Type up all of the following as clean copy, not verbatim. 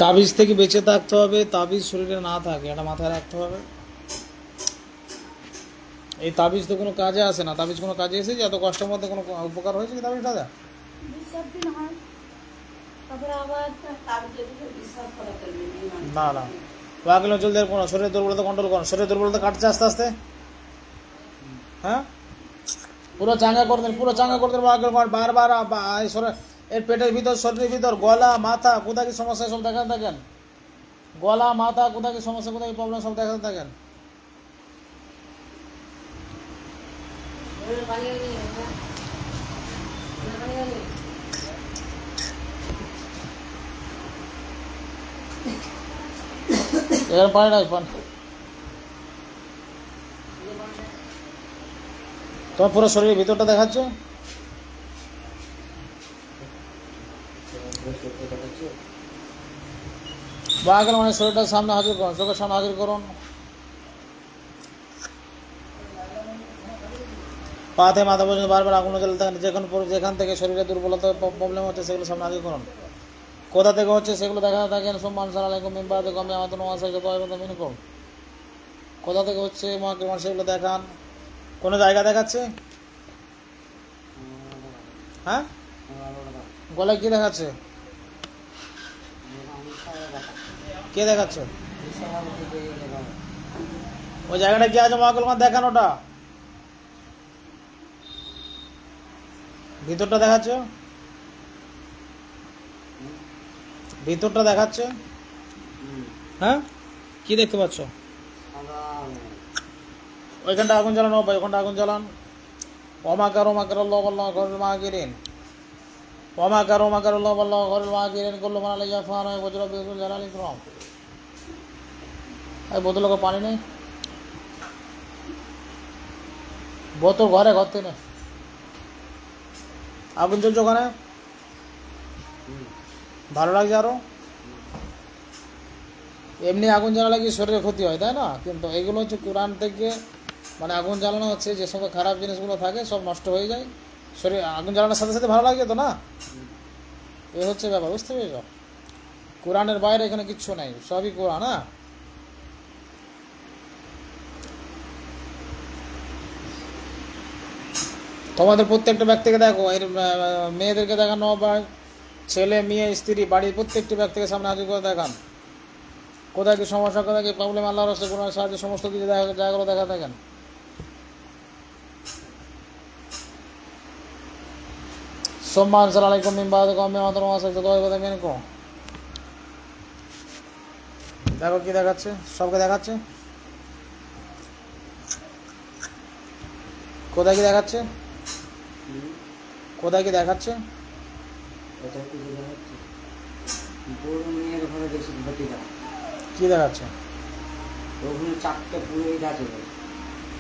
তাবিজ থেকে বেঁচে থাকতে হবে, তাবিজ শরীরে না থাকে এটা মাথায় রাখতে হবে। এই তাবিজ তো কোনো কাজে আসে না। তাবিজ কোনো কাজে এসেছে? এত কষ্টের মধ্যে কোনো উপকার হয়েছে কি তাবিজটা? না না, ওয়াকিল চলতে কোনো শরীরের দুর্বলতা কন্ট্রোল করুন, শরীরের দুর্বলতা কাটছে আস্তে আস্তে। হ্যাঁ, পুরো চাঙ্গা করে দেন, পুরো চাঙ্গা করে দেন ওয়াকিল। বারবার এর পেটের ভিতর, শরীরের ভিতর, গলা মাথা কোথায় কি সমস্যা সব দেখাতে থাকেন। গলা মাথা কোথায় কি সমস্যা, কোথায় কি প্রবলেম সব দেখাতে থাকেন। এখানে পানি নাই, পানি তোমার পুরো শরীরের ভিতরটা দেখাচ্ছে। বাঘের মানে শরীরটার সামনে হাজির করুন, চোখের সামনে হাজির করুন। পাতে মাথা পর্যন্ত বারবার আগুন জ্বলতে থাকেন। যেখান থেকে শরীরে দুর্বলতা প্রবলেম হচ্ছে সেগুলো সামনে হাজির করুন। কোথা থেকে হচ্ছে সেগুলো দেখাতে থাকেন। সোম্মান সালালাইকুম মেম্বার কমে আমাদের নোয়াশা মিনি করুন। কোথা থেকে হচ্ছে মহাকিমান সেগুলো দেখান। কোনো জায়গা দেখাচ্ছে? হ্যাঁ, গলায় কি দেখাচ্ছে? কে দেখাচ্ছে? ওই জায়গাটা কি আছে মহাকুল দেখান, ওটা ভিতরটা দেখাচ্ছে, ভিতরটা দেখাচ্ছে। হ্যাঁ, কি দেখতে পাচ্ছ? ওইখানটা আগুন জ্বালানো ভাই, ওখানটা আগুন জ্বালান। ওমাকার ওমাকার আল্লাহ আল্লাহ ঘরের মাগিরিন, ওমাকার ওমাকার আল্লাহ আল্লাহ ঘরের মাগিরিন করলো মানালে জাফান হয় বজরা বিজুল জালালি ক্রম। এই বোতলকে পানি নেই, বোতল ঘরে, ঘর থেকে নেই। আগুন জ্বলছে ওখানে, ভালো লাগছে আরো। এমনি আগুন জ্বালালে কি শরীরে ক্ষতি হয়, তাই না? কিন্তু এগুলো হচ্ছে কোরআন থেকে, মানে আগুন জ্বালানো হচ্ছে যে সময় খারাপ জিনিসগুলো থাকে সব নষ্ট হয়ে যায়। শরীর আগুন জ্বালানোর সাথে সাথে ভালো লাগে তো না, এ হচ্ছে ব্যাপার, বুঝতে পেরেছ? কোরআনের বাইরে এখানে কিচ্ছু নেই, সবই কোরআন। হ্যাঁ, তোমাদের প্রত্যেকটা ব্যক্তিকে দেখো, এর মেয়েদেরকে দেখানো বা ছেলে মেয়ে স্ত্রী বাড়ির প্রত্যেকটি ব্যক্তিকে সামনে হাজির করে দেখান। কোথায় কি সমস্যা, কোথায় কি প্রবলেম, আল্লাহর রাস্তায় কোরআনের সাহায্যে সমস্ত কিছু জায়গাগুলো দেখা থাকেন। সম্মান সালামালাইকুম মিম্বাদ কমে আমাদের মেনে কো। দেখো কি দেখাচ্ছে, সবকে দেখাচ্ছে। কোথায় কি দেখাচ্ছে, কোথায় কি দেখাচ্ছে? কি দেখাচ্ছে?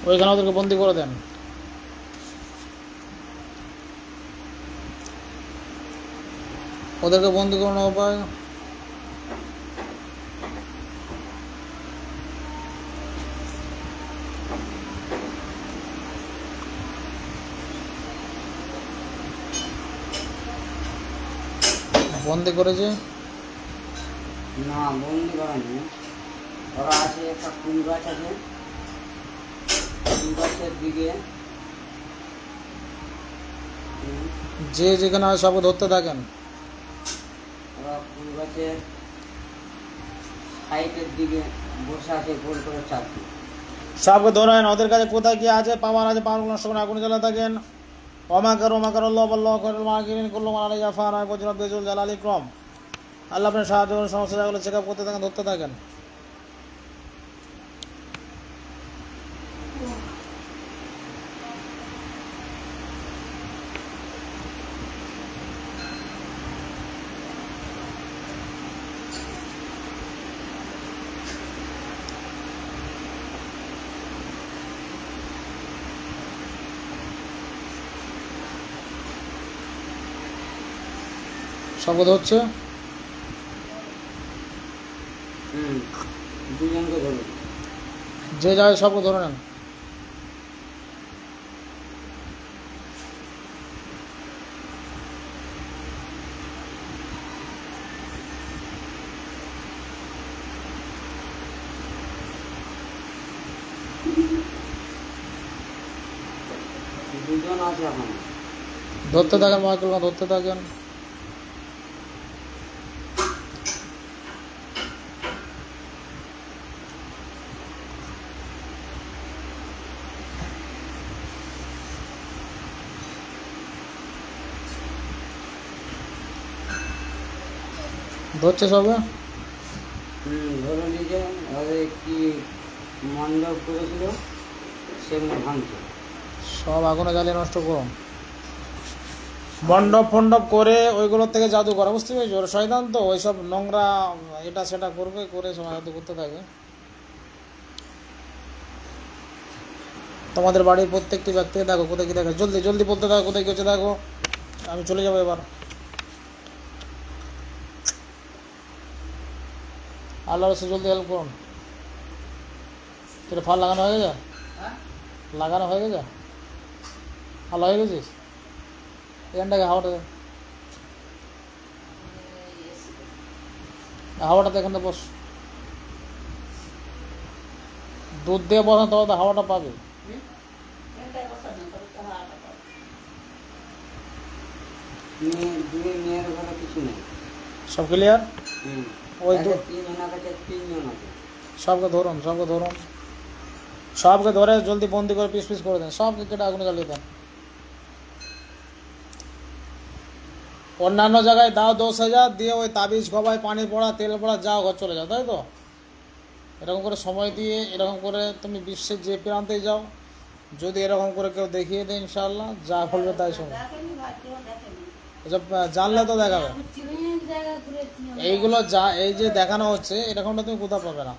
ওইখানে ওদেরকে বন্দি করে দেন। ওদেরকে বন্দি করানোর উপায়, বন্দি করেছে না, বন্দি করেনি। ওরা আছে একটা কুল গাছ আছে, কুল গাছের দিকে যে যেখানে সব ধরতে থাকেন। ওরা কুল গাছের সাইডের দিকে বসে আছে গোল করে চারটি। সবকে ধরেন, ওদের কাছে কোথায় কি আছে পাওয়ার আছে, পাওয়ার নষ্ট করে আগুন জ্বালা থাকেন। ওমাকার ওমাকার আল্লাহ আল্লাহ মাগিরিন করলো মানালে জাফান হয় বজরা বিজুল জালালি ক্রম। আল্লাহ আপনার সাহায্য করুন, সমস্ত জায়গাগুলো চেক আপ করতে থাকেন, ধরতে থাকেন। শপথ হচ্ছে দুজনকে ধরুন, যে যায় সবকে ধরে নেন। আছে এখন। ধরতে থাকেন মহাকাল, ধরতে থাকেন। ধরছে সবে। ধরে নিয়ে ওদের কি মণ্ডপ করেছিল সেগুলো ভাঙছে। সব আগুনে জ্বালিয়ে নষ্ট করুন। মণ্ডপ ফণ্ডপ করে ওইগুলোর থেকে জাদু করা, বুঝতে পেরেছি? ওর শয়তান তো ওইসব নোংরা এটা সেটা করবে, করে সব জাদু করতে থাকে। তোমাদের বাড়ির প্রত্যেকটি ব্যক্তিকে দেখো কোথায় কি দেখো, জলদি জলদি বলতে থাকো কোথায় কি হচ্ছে দেখো। আমি চলে যাবো এবার। আল্লাহ রসুল জলদি হেল্প করুন। তোর ফাল লাগানো হয়ে গেছে? লাগানো হয়ে গেছে? আল্লাহ হয়ে গেছিস? এখানটাকে হাওয়াটা দে, হাওয়াটাতে এখানে বস। দুধ দিয়ে বস না, তবে তো হাওয়াটা পাবে। মেয়ের ঘরে কিছু নেই। সব ক্লিয়ার? ওই একটা তিনজন আছে, তিনজন আছে। সবকে ধরুন, সবকে ধরুন, সবকে ধরে জলদি বন্দি করে পিস পিস করে দেন, সবকে কেটে আগুনে জ্বালিয়ে দেন। অন্যান্য জায়গায় দাও 10,000 দিয়ে ওই তাবিজ খবায় পানি পড়া তেল পড়া যাও ঘর চলে যাও, তাই তো? এরকম করে সময় দিয়ে এরকম করে তুমি বিশ্বের যে প্রান্তে যাও, যদি এরকম করে কেউ দেখিয়ে দেয় ইনশাআল্লাহ যা বলবে তাই শুনবে। এসব জানলে তো দেখাবে। এইগুলো যা এই যে দেখানো হচ্ছে এরকমটা তুমি কোথাও পাবে না।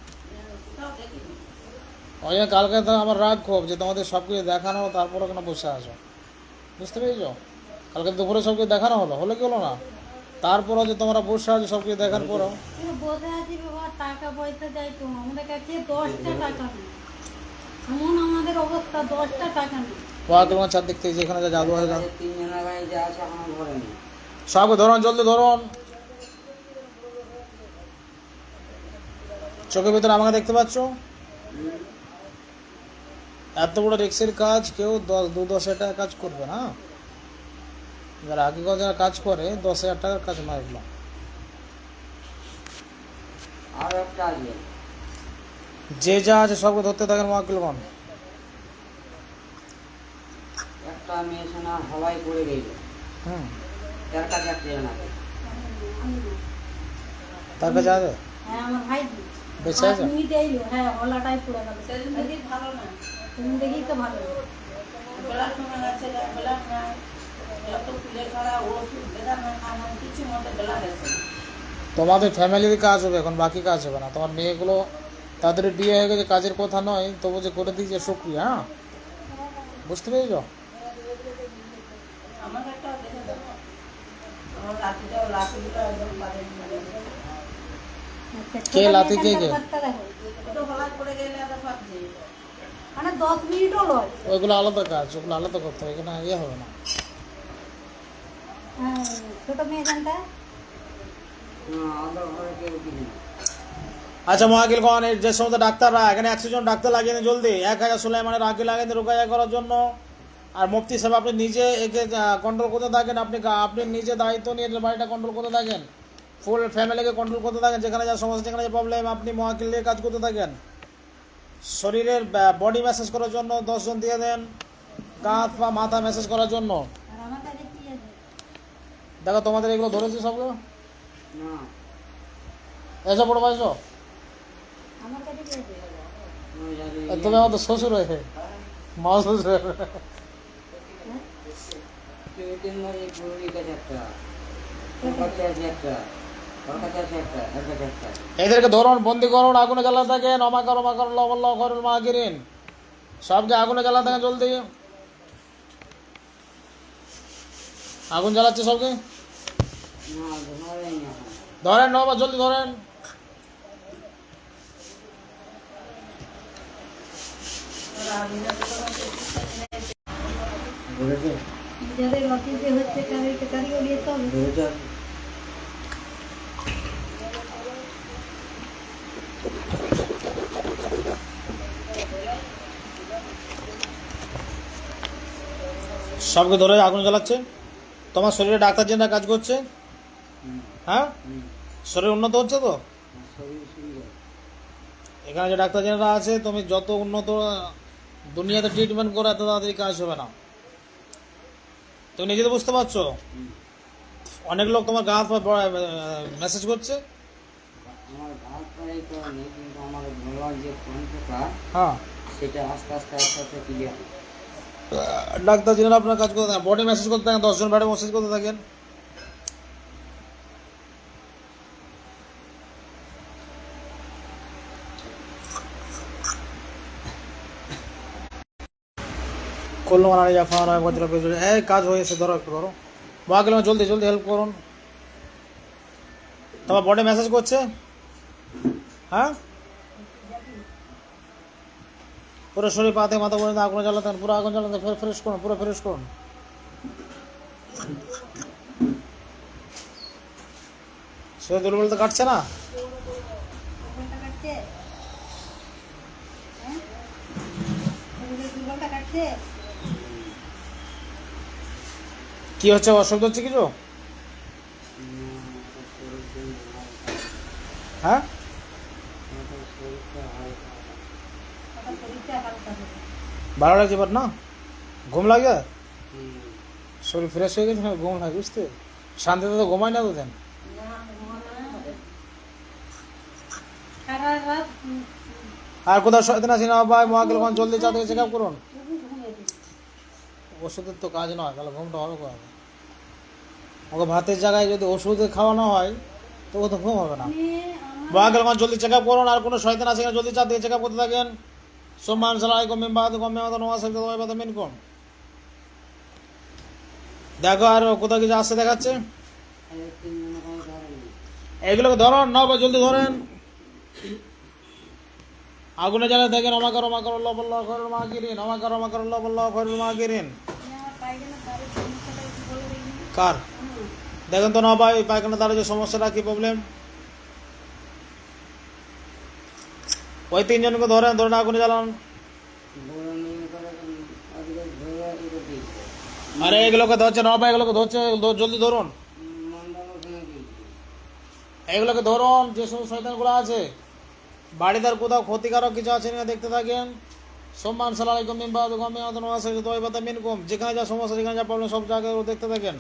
ওই জন্য কালকে তো আমার রাগ খুব যে তোমাদের সব কিছু দেখানো তারপরে কেন বসে আসো, বুঝতে পেরেছো? কালকে দুপুরে সব কিছু দেখানো হলো, হলো কি হলো না? তারপরও যে তোমরা বসে আছো সব কিছু দেখার পরও বসে আছি বাবা, টাকা পয়সা চাই তো আমাদের কাছে 10টা টাকা নেই। এমন আমাদের অবস্থা, 10টা টাকা নেই। তোমার চার দিক থেকে যেখানে যা জাদু হয়ে গেল তিনজনের গায়ে যা আছে এখনো ঘরে নেই। সবকে ধরুন, জলদি ধরুন। চোখের ভিতরে আমাকে দেখতে পাচ্ছ? এত বড় রিক্সের কাজ কেউ 10,000 টাকার কাজ করবে না। যারা আগে যারা কাজ করে 10,000 টাকার কাজ না এগুলো। আর একটা আছে, যে যা আছে সবকে ধরতে থাকেন মহাকিলগণ। একটা মেয়ে সোনা হলাই পড়ে গেল, তার কাছে একটা জন আছে। তার কাছে আছে? হ্যাঁ আমার ভাই বেঁচে আছে? হ্যাঁ হলাটাই পুরো গেল। ভালো না, তুমি দেখি তো ভালো তোমাদের ফ্যামিলির কাজ হবে এখন, বাকি কাজ হবে না। তোমার মেয়েগুলো তাদের বিয়ে হয়ে গেছে, কাজের কথা নয়, তবু যে করে দিয়েছে শুক্রিয়া। হ্যাঁ, বুঝতে পেরেছ? কে লাথি কে কে? মানে 10 মিনিটও লয়। ওইগুলো আলাদা কাজ, ওগুলো আলাদা করতে হবে, এখানে ইয়ে হবে না। হ্যাঁ ছোট মেয়ে জানটা আমাদের ঘরে কেউ কিছু নেই। আচ্ছা মহাকিলগণ, এই যে সমস্ত ডাক্তাররা এখানে 100 জন ডাক্তার লাগিয়ে দিন জলদি। 1000 সুলাইমানের আগে লাগিয়ে দিন রোগাইয়া করার জন্য। আর মুফতি সাহেব আপনি নিজে একে কন্ট্রোল করতে থাকেন। আপনি নিজে দায়িত্ব নিয়ে বাড়িটা কন্ট্রোল করতে থাকেন, ফুল ফ্যামিলিকে কন্ট্রোল করতে থাকেন। যেখানে যা সমস্যা, যেখানে যে প্রবলেম, আপনি মহাকিল নিয়ে কাজ করতে থাকেন। শরীরের বডি ম্যাসেজ করার জন্য 10 জন দিয়ে দেন, কাঁধ বা মাথা ম্যাসেজ করার জন্য। আর আমার কাছে কি আছে? দেখো তোমাদের এগুলো ধরেছি সবগুলো, না এসো বড় ভাই এসো। আমার কাছে কি আছে? আমি জানি তুমি আমার তো শ্বশুর হয়ে মা শ্বশুর। দুই তিন মাস এই পুরোরই কাছে একটা, ওর কাছে আছে একটা, ওর কাছে আছে একটা, এর কাছে একটা। এদেরকে ধরুন, বন্দি করুন, আগুনে জ্বালা থাকেন। অমাকর অমাকর লবল্ল করুন মা গিরিন, সবকে আগুনে জ্বালা থাকেন জলদি। আগুন জ্বালাচ্ছে সবকে, না ধরেই না এখন। ধরেন নবা জলদি ধরেন। ধরেছে যাদের অতীতে হচ্ছে তাদেরকে তারিখও দিতে হবে। ধরেছে। সবকে ধরে আগুন জ্বালাচ্ছে। তোমার শরীরে ডাক্তার জেনারা কাজ করছে, হুম, হ্যাঁ? হুম। শরীর উন্নত হচ্ছে তো? শরীর সুন্দর। এখানে যে ডাক্তার জেনারা আছে, তুমি যত উন্নত দুনিয়াতে ট্রিটমেন্ট করে এত তাড়াতাড়ি কাজ হবে না। তুমি নিজে তো বুঝতে পারছো। হুম। অনেক লোক তোমার গা হাত মেসেজ করছে। আমার গাছ পাড়াই করা নেই, কিন্তু আমার গলার যে কণ্ঠটা হ্যাঁ, সেটা আস্তে আস্তে আস্তে আস্তে ক্লিয়ার। ডাক্তার জেনারা আপনার কাজ করতে থাকেন, বডি মেসেজ করতে থাকেন, 10 জন ব্যাডে মেসেজ করতে থাকেন। করলো মানে যা ফান হয় বজ্র পেজ এই কাজ হয়েছে, ধরো একটু ধরো বাকি জলদি জলদি হেল্প করুন। তোমার বডি মেসেজ করছে, হ্যাঁ? পুরো শরীর পাতে মাথা পর্যন্ত আগুন জ্বালাতেন, পুরো আগুন জ্বালাতেন, ফ্রেশ করুন, পুরো ফ্রেশ করুন। শরীর দুর্বল তো কাটছে না? দুর্বলটা কাটছে, হ্যাঁ? শরীরের দুর্বলটা কাটছে। কি হচ্ছে, অসুবিধা হচ্ছে কিছু? হ্যাঁ, ওটা শরীরটা হালকা হবে। ভালো লাগছে এবার না? ঘুম লাগে? শরীর ফ্রেশ হয়ে গেছে, ঘুম লাগে, বুঝতে শান্তিতে তো ঘুমায় না তো দেন। সারা রাত আর কোথাও শয়তান আছে না ভাই, মহাকেলগঞ্জ জলদি চা থেকে চেক আপ করুন। ঘুমিয়ে দিই। ওষুধের তো কাজ নয়, তাহলে ঘুমটা হবে কোথায়? ওকে ভাতের জায়গায় যদি ওষুধ খাওয়ানো হয় তো ও তো ঘুম হবে না। মহাকেলগঞ্জ জলদি চেক আপ করুন। আর কোনো শয়তান আছে কিনা জলদি চা থেকে চেক আপ করতে থাকেন। সোমান সালাই কম মেম্বাদ কম মেম্বাদ নোয়া সাইড ওই বাদ মেন কোন দেখো, আর কোথাও কিছু আসছে দেখাচ্ছে। এগুলোকে ধরুন, না জলদি ধরেন। আগুনে জ্বালা দেখেন, অমাকার অমাকার বল্লাহ খয়রুল মাকিরিন, অমাকার অমাকার বল্লাহ খয়রুল মাকিরিন। আমার পায়খানার দ্বারের সমস্যাটা একটু বলে দিন। কার দেখেন তো না ভাই, পায়খানা দ্বারা যে সমস্যাটা, কি প্রবলেম? ওই 3 জনকে ধরেন, ধরেন আগুনে জ্বালান। আরে এগুলোকে ধরছে না ভাই, এগুলোকে ধরছে, জলদি ধরুন। এগুলোকে ধরুন, যে সমস্ত শয়তানগুলো আছে বাড়িতে, আর কোথাও ক্ষতিকারক কিছু আছে না দেখতে থাকেন। সম্মান সালামালাইকুম মিম্বাদ গমে আদন ওয়াসে দোয়া পাতা মিনকুম, যেখানে যা সমস্যা, যেখানে যা প্রবলেম, সব জায়গায় দেখতে থাকেন।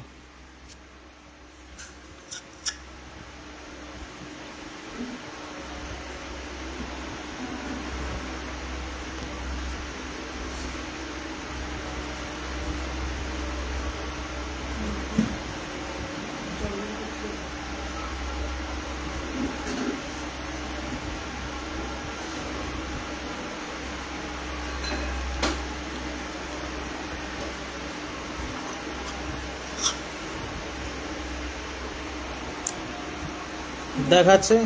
দেখাচ্ছে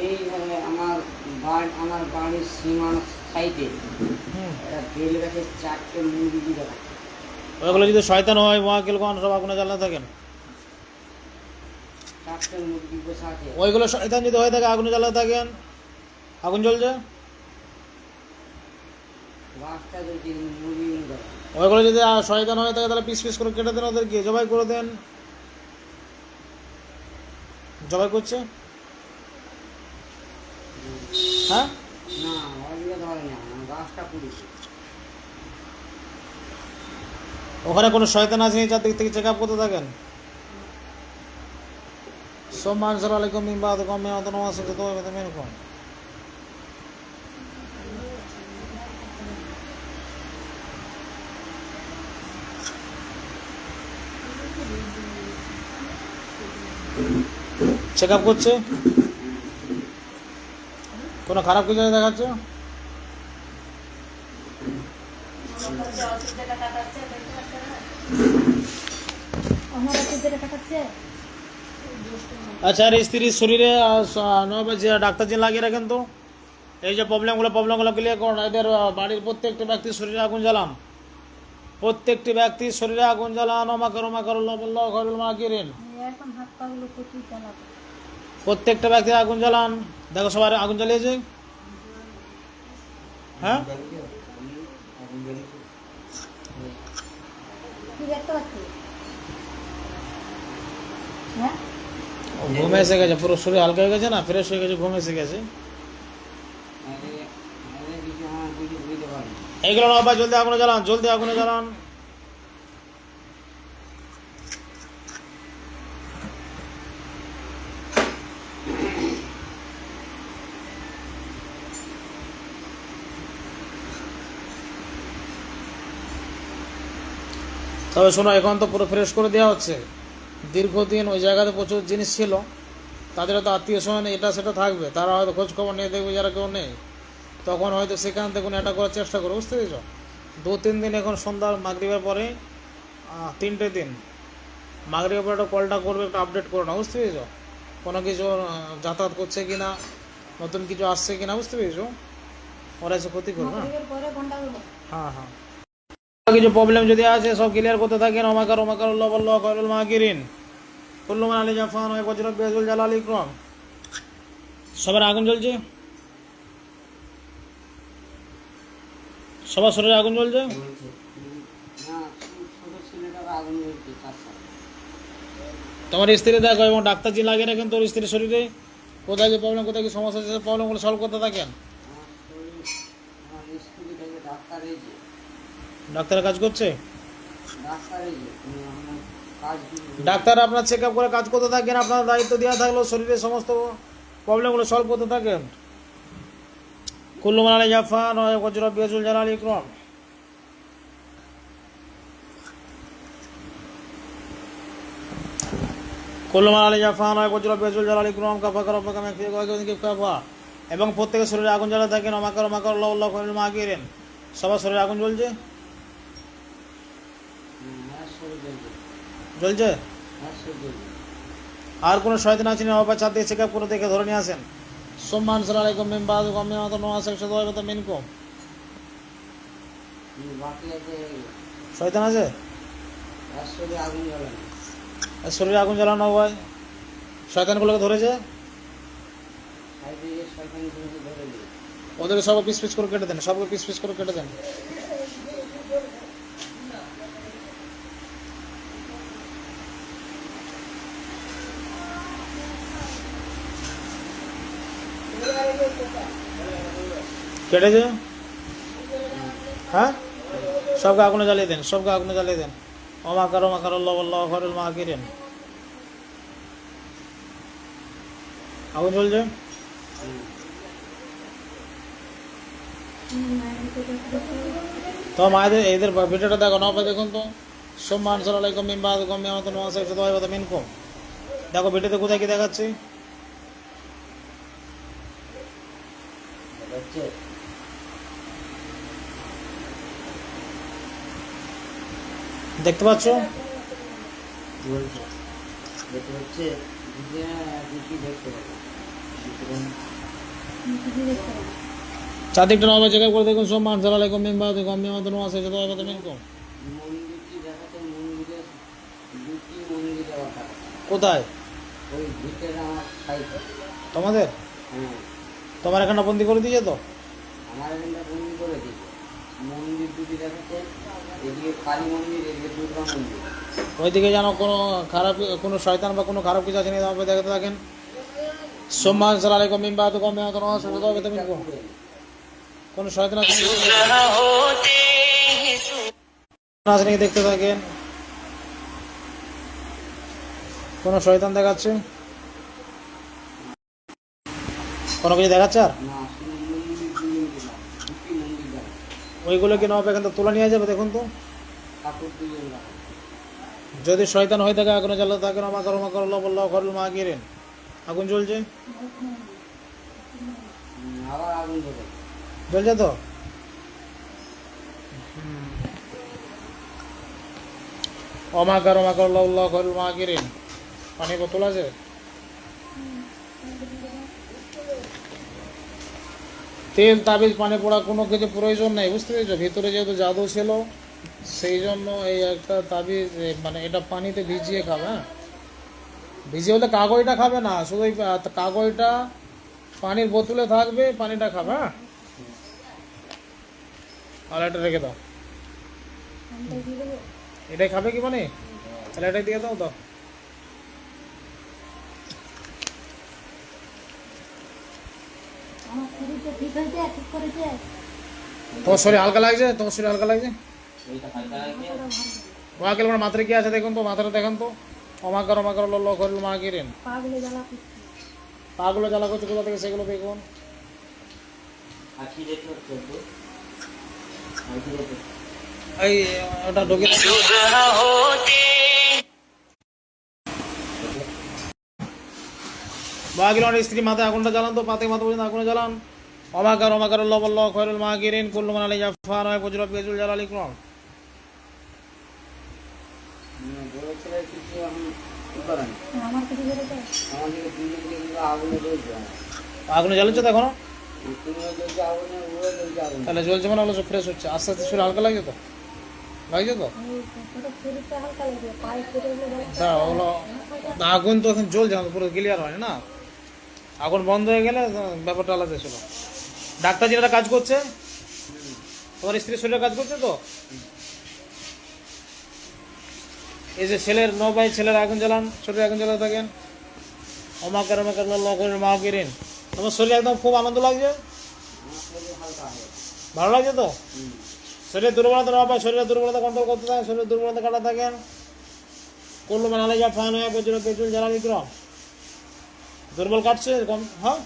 এইভাবে আমার বাড়ির সীমার সাইডে একটা বেল গাছের 4টে মুরগি দেখা। ওইগুলো যদি শয়তান হয়, মহাকেলগঞ্জ সব আগুনে জ্বালাতে থাকেন। 4টে মুরগি বসে আছে। ওইগুলো শয়তান যদি হয়ে থাকে, আগুনে জ্বালাতে থাকেন। আগুন জ্বলছে, গাছটা যদি মুরগি দেখা। ওইগুলো যদি শয়তান হয়ে থাকে, তাহলে পিস পিস করে কেটে দেন, ওদেরকে জবাই করে দেন। জবাই করছে, হ্যাঁ? না, ওইগুলো ধরে না, গাছটা পুড়েছে। ওখানে কোনো শয়তান আছে, চারদিক থেকে চেক আপ করতে থাকেন। সম্মান সালামালাইকুম মিম্বাদ গমে আদন ওয়াসে দোয়া পাতা মিনকুম। চেক আপ করছে, কোনো খারাপ কিছু দেখাচ্ছে? আমার ওষুধটা কাটাচ্ছে। আচ্ছা, আর স্ত্রীর শরীরে ডাক্তার যে লাগিয়ে রাখেন তো, এই যে প্রবলেমগুলো ক্লিয়ার করুন। এদের বাড়ির প্রত্যেকটা ব্যক্তির শরীরে আগুন জ্বালান, প্রত্যেকটি ব্যক্তির শরীরে আগুন জ্বালান। ওমাকার বল্লাহ খয়রুল মাকিরিন। এখন হাত পাগুলো প্রচুর চালাবে। প্রত্যেকটা ব্যক্তির আগুন জ্বালান। দেখো সবার আগুন জ্বালিয়েছে, হ্যাঁ? তুই দেখতে পাচ্ছিস? হ্যাঁ ও ঘুমে এসে গেছে, পুরো শরীর হালকা হয়ে গেছে না, ফ্রেশ হয়ে গেছে, ঘুমে এসে গেছে। কিছু আমার কিছু বুঝতে পারি এইগুলো না ভাই, জলদি আগুনে জ্বালান, জলদি আগুনে জ্বালান। তবে শোনো, এখন তো পুরো ফ্রেশ করে দেওয়া হচ্ছে। দীর্ঘদিন ওই জায়গাতে প্রচুর জিনিস ছিল, তাদের হয়তো আত্মীয় স্বজন এটা সেটা থাকবে, তারা হয়তো খোঁজ খবর নিয়ে দেখবে যারা কেউ নেই, তখন হয়তো সেখান থেকে কোনো একটা করার চেষ্টা করো, বুঝতে পেরেছ? 2-3 দিন এখন সন্ধ্যা মাগরিবের পরে 3টে দিন মাগরিবের পরে একটা কলটা করবে, একটা আপডেট করো না, বুঝতে পেরেছ? কোনো কিছু যাতায়াত করছে কিনা, নতুন কিছু আসছে কিনা, বুঝতে পেরেছো? ওরা এসে ক্ষতি করবে না। মাগরিবের পরে ঘন্টা দেবো। হ্যাঁ হ্যাঁ, কিছু প্রবলেম যদি আছে সব ক্লিয়ার করতে থাকেন। ওমাকার ওমাকার আল্লাহ আল্লাহ খায়রুল মাকিরিন কুল্লু মান আলী জাফান ওয়া ওয়াজরাত বিয়াজুল জালাল ইকরাম। সবার আগুন জ্বলছে, সবার শরীরে আগুন জ্বলছে। না ছোট ছেলেটা আগুন জ্বলছে চারটা তোমার স্ত্রী দেখো এবং ডাক্তার যে লাগিয়ে রাখেন তোর স্ত্রীর শরীরে, কোথায় কি প্রবলেম, কোথায় কি সমস্যা আছে, প্রবলেমগুলো সলভ করতে থাকেন। আমার শরীর আমার স্কুলে থেকে ডাক্তার এসে ডাক্তারের কাজ করছে, তুমি আমার কাজ কিছু ডাক্তার আপনার চেক আপ করে কাজ করতে থাকেন। আপনার দায়িত্ব দেওয়া থাকলো শরীরের সমস্ত প্রবলেমগুলো সলভ করতে থাকেন। কুল্লু মান আলী জাফান ওয়া ওয়াজরাত বিয়াজুল জালাল ইকরাম। কুল্লু মান আলী জাফান ওয়া ওয়াজরাত বিয়াজুল জালাল ইকরাম কাফা কারাব্বাকা মাগফিরাত ওয়া কাযিকা কাফা। এবং প্রত্যেকের শরীরে আগুন জ্বালা থাকেন। ওমাকার ওমাকার আল্লাহ আল্লাহ খায়রুল মাকিরিন। সবার শরীরে আগুন জ্বলছে, আমার শরীর জ্বলছে জ্বলছে। আমার শরীর জ্বলছে আর কোনো শয়তান আছে না বাবা, চার দিকে চেক আপ করে দেখে ধরে নিয়ে আসেন। সম্মান সালামালাইকুম মিন বাদ কমিয়া মত নওয়াজ একশো দোয়া কথা মিনকুম। বাকি আছে শয়তান আছে, আর শরীরে আগুন জ্বলে না আর শরীরে আগুন জ্বালানো হয়, শয়তানগুলোকে ধরেছে, সাইডে যে শয়তান জিনিস ধরে নিয়ে ওদেরকে সব পিস পিস করে কেটে দেন, সবকে পিস পিস করে কেটে দেন। কেটেছে, হ্যাঁ, সবকে আগুনে জ্বালিয়ে দেন, সবকে আগুনে জ্বালিয়ে দেন। ওমাকার ওমাকার আল্লাহ আল্লাহ খায়রুল মাকিরিন। আগুন জ্বলছে। তো মায়েদের এদের ভিডিওটা দেখো না ভাই, দেখুন তো। সম্মান সালামালাইকুম মিন বাদ কমিয়া মত নওয়াজ একশো দোয়া কথা মিনকুম। দেখো ভিডিওতে কোথায় কি দেখাচ্ছি, হচ্ছে দেখতে পাচ্ছ? বলছে দেখতে হচ্ছে কি দেখতে পাবো চারদিকটা নর্মাল চেক আপ করে দেখুন। সম্মান সালামালাইকুম মিন বাদ কমিয়া মত নওয়াজ একশো দোয়া কথা মিনকুম। মন্দিরটি দেখাতে মন্দিরে দুটি মন্দিরে রাখা কোথায়? ওই ভিতরে আমার সাইডে তোমাদের? হ্যাঁ তোমার এখানে বন্দি করে দিয়েছে তো? আমার এখানটা বন্দি করে দিয়েছে মন্দির দুটি দেখাচ্ছে এদিকে কালী মন্দির এদিকে দুর্গা মন্দির ওইদিকে যেন কোনো খারাপ, কোনো শয়তান বা কোনো খারাপ কিছু আছে না, আমাকে দেখাতে থাকেন। সম্মান সালামালাইকুম মিন বাদ কমিয়া মত নওয়াজ একশো দোয়া কথা মিনকুম। কোনো শয়তান আছে নাকি দেখতে থাকেন। কোনো শয়তান দেখাচ্ছে, কোনো কিছু দেখাচ্ছে আর না শুধু মন্দির দুটি মন্দির দেখা ওইগুলো কি নবাব এখান থেকে তুলে নিয়ে যাবে, দেখুন তো। ঠাকুর দুজন দেখা যদি শয়তান হয়ে থাকে আগুনে জ্বালাতে থাকেন। ওমাকার ওমাকার আল্লাহ আল্লাহ খায়রুল মাকিরিন। আগুন জ্বলছে, আবার আগুন ধরে জ্বলছে তো। ওমাকার ওমাকার আল্লাহ আল্লাহ খায়রুল মাকিরিন। পানি বোতল আছে? তেল তাবিজ পানি পড়া কোনো কিছু প্রয়োজন নেই, বুঝতে পেরেছো? ভিতরে যেহেতু জাদু ছিল সেই জন্য এই একটা তাবিজ, মানে এটা পানিতে ভিজিয়ে খাবে। হ্যাঁ, ভিজিয়ে হলে কাগজটা খাবে না, শুধু ওই কাগজটা পানির বোতলে থাকবে, পানিটা খাবে। হ্যাঁ, আর এটা রেখে দাও। এটাই খাবে কি মানে? তাহলে এটাই দিয়ে দাও তো। আমার শরীরটা ঠিক হয়েছে, ঠিক করেছে। তোমার শরীর হালকা লাগছে? তোমার শরীর হালকা লাগছে? এইটা হালকা লাগছে। মাথাটা ভালো। ওয়াকেল মানে মাথায় কি আছে দেখুন তো, মাথাটা দেখেন তো। অমাকার ল করিল মা গিরেন। পাগুলো জ্বালা করছে। পাগুলো জ্বালা করছে কোথা থেকে সেগুলো দেখুন। হাঁচি দেখতে হচ্ছে তো। হাঁচি দেখতে। এই ওটা ঢুকে ওয়াকেল মানে স্ত্রী মাথায় আগুনটা জ্বালান তো, পাতে মাথা পর্যন্ত আগুনে জ্বালান। অমাকার ল করিল মা গিরেন কুল্লু মানালি জাফান হয় বজরা পেজুল জ্বালালি ক্রম। বড় ছেলে কিছু আমি কি করেন? আমার কিছু করেছে। আমাদের দিনে কিন্তু আগুনে জ্বলছে। আগুনে জ্বালাচ্ছে তো এখনো? তুমিও জ্বলছে আগুনে, ওও জ্বলছে আগুনে। তাহলে জ্বলছে মানে হলো ফ্রেশ হচ্ছে, আস্তে আস্তে শরীর হালকা লাগছে তো? লাগছে তো? এই ছোট শরীরটা হালকা লাগছে, পায়ে কেটে গেলে দাঁড়াও, ওগুলো আগুন তো এখন জ্বলছে না, পুরো ক্লিয়ার হয় না। আগুন বন্ধ হয়ে গেলে ব্যাপারটা আলাদা ছিল। ডাক্তার যেটা কাজ করছে, তোমার স্ত্রীর শরীরে কাজ করছে তো? এই যে ছেলের ভাই ছেলের আগুন জ্বালান, শরীরে আগুন জ্বালাতে থাকেন। অমাকার মা গিরেন। তোমার শরীরে একদম খুব আনন্দ লাগছে, আমার শরীর হালকা হয়। ভালো লাগছে তো? শরীরের দুর্বলতা না পায়, শরীরের দুর্বলতা কন্ট্রোল করতে থাকেন, শরীরের দুর্বলতা কাটা থাকেন। করলো মানে আলাই যা ফান হয়ে প্রচুর পেটুল জ্বালা বিক্রম। দুর্বল কাটছে কম, হ্যাঁ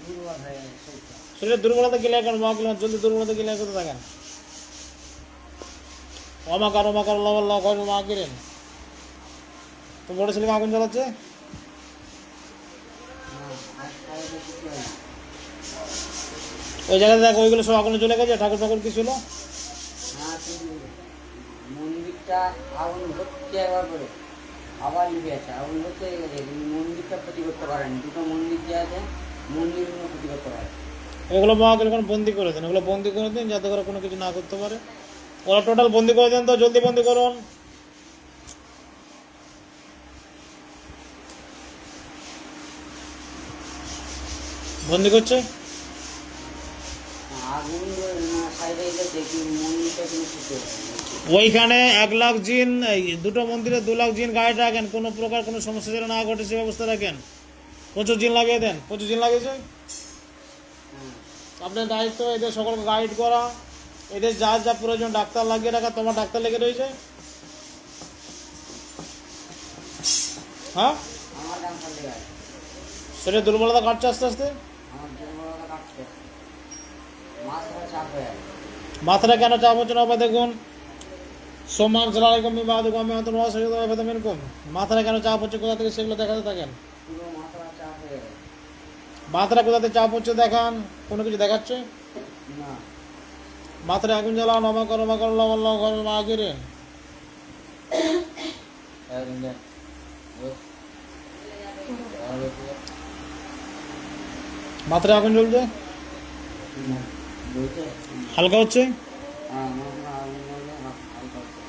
দুর্বল হয়ে গেছে শরীরটা। শরীরের দুর্বলতা গেলে এখন মা গেলাম জলদি দুর্বলতা গেলে করতে থাকেন। অমাকার মা গিরেন। তো বড় ছেলেকে আগুন জ্বালাচ্ছে, না, আর খাওয়াতে কিছু হয় না। ওই জায়গাতে দেখো ওইগুলো সব আগুনে চলে গেছে। ঠাকুর ঠাকুর কি ছিল? হ্যাঁ, কিন্তু মন্দিরটা আগুন হচ্ছে একবার করে, আবার লিখে আছে আগুন হচ্ছে গেছে, কিন্তু মন্দিরটা ক্ষতি করতে পারেনি। দুটো মন্দির যে আছে, মন্দিরগুলো ক্ষতি করতে পারে। এগুলো মা গেলে কোনো বন্দি করে দেন, ওগুলো বন্দি করে দিন যাতে করে কোনো কিছু না করতে পারে। ওরা টোটাল বন্দি করে দেন তো, জলদি বন্দি করুন। বন্দি করছে আগুন সাইডে গেছে, কিন্তু মন্দিরটা কিন্তু ক্ষতি হচ্ছে। ওইখানে 1,00,000 জিন, এই দুটো মন্দিরে 2,00,000 জিন গায়ে রাখেন, কোনো প্রকার কোনো সমস্যা যেন না ঘটে সে ব্যবস্থা রাখেন। প্রচুর জিন লাগিয়ে দেন। প্রচুর জিন লাগিয়েছে, আপনার দায়িত্ব এদের সকলকে গাইড করা। এদের যা যা প্রয়োজন ডাক্তার লাগিয়ে রাখা, তোমার ডাক্তার লেগে রয়েছে। হ্যাঁ, আমার দাম খালি গায়ে, শরীরের দুর্বলতা কাটছে আস্তে আস্তে। আমার দুর্বলতা কাটছে, মাথাটা চাপ হয়ে গেছে। মাথাটা কেন চাপ হচ্ছে না দেখুন। সোমান সালাইকুম বিবাদুকুম মিয়াতুন ওয়া সাইয়্যিদু ওয়া ফাতা মিনকুম। মাথাটা কেন চাপ হচ্ছে কোথা থেকে সেগুলো দেখাতে থাকেন। পুরো মাথাটা চাপ হয়ে গেছে। মাথাটা কোথা থেকে চাপ হচ্ছে দেখান, কোনো কিছু দেখাচ্ছে। না, মাথায় আগুন জ্বালান। অমাকর মা গিরেন। মাথায় আগুন জ্বলছে, বলছে হালকা হচ্ছে। হালকা হচ্ছে।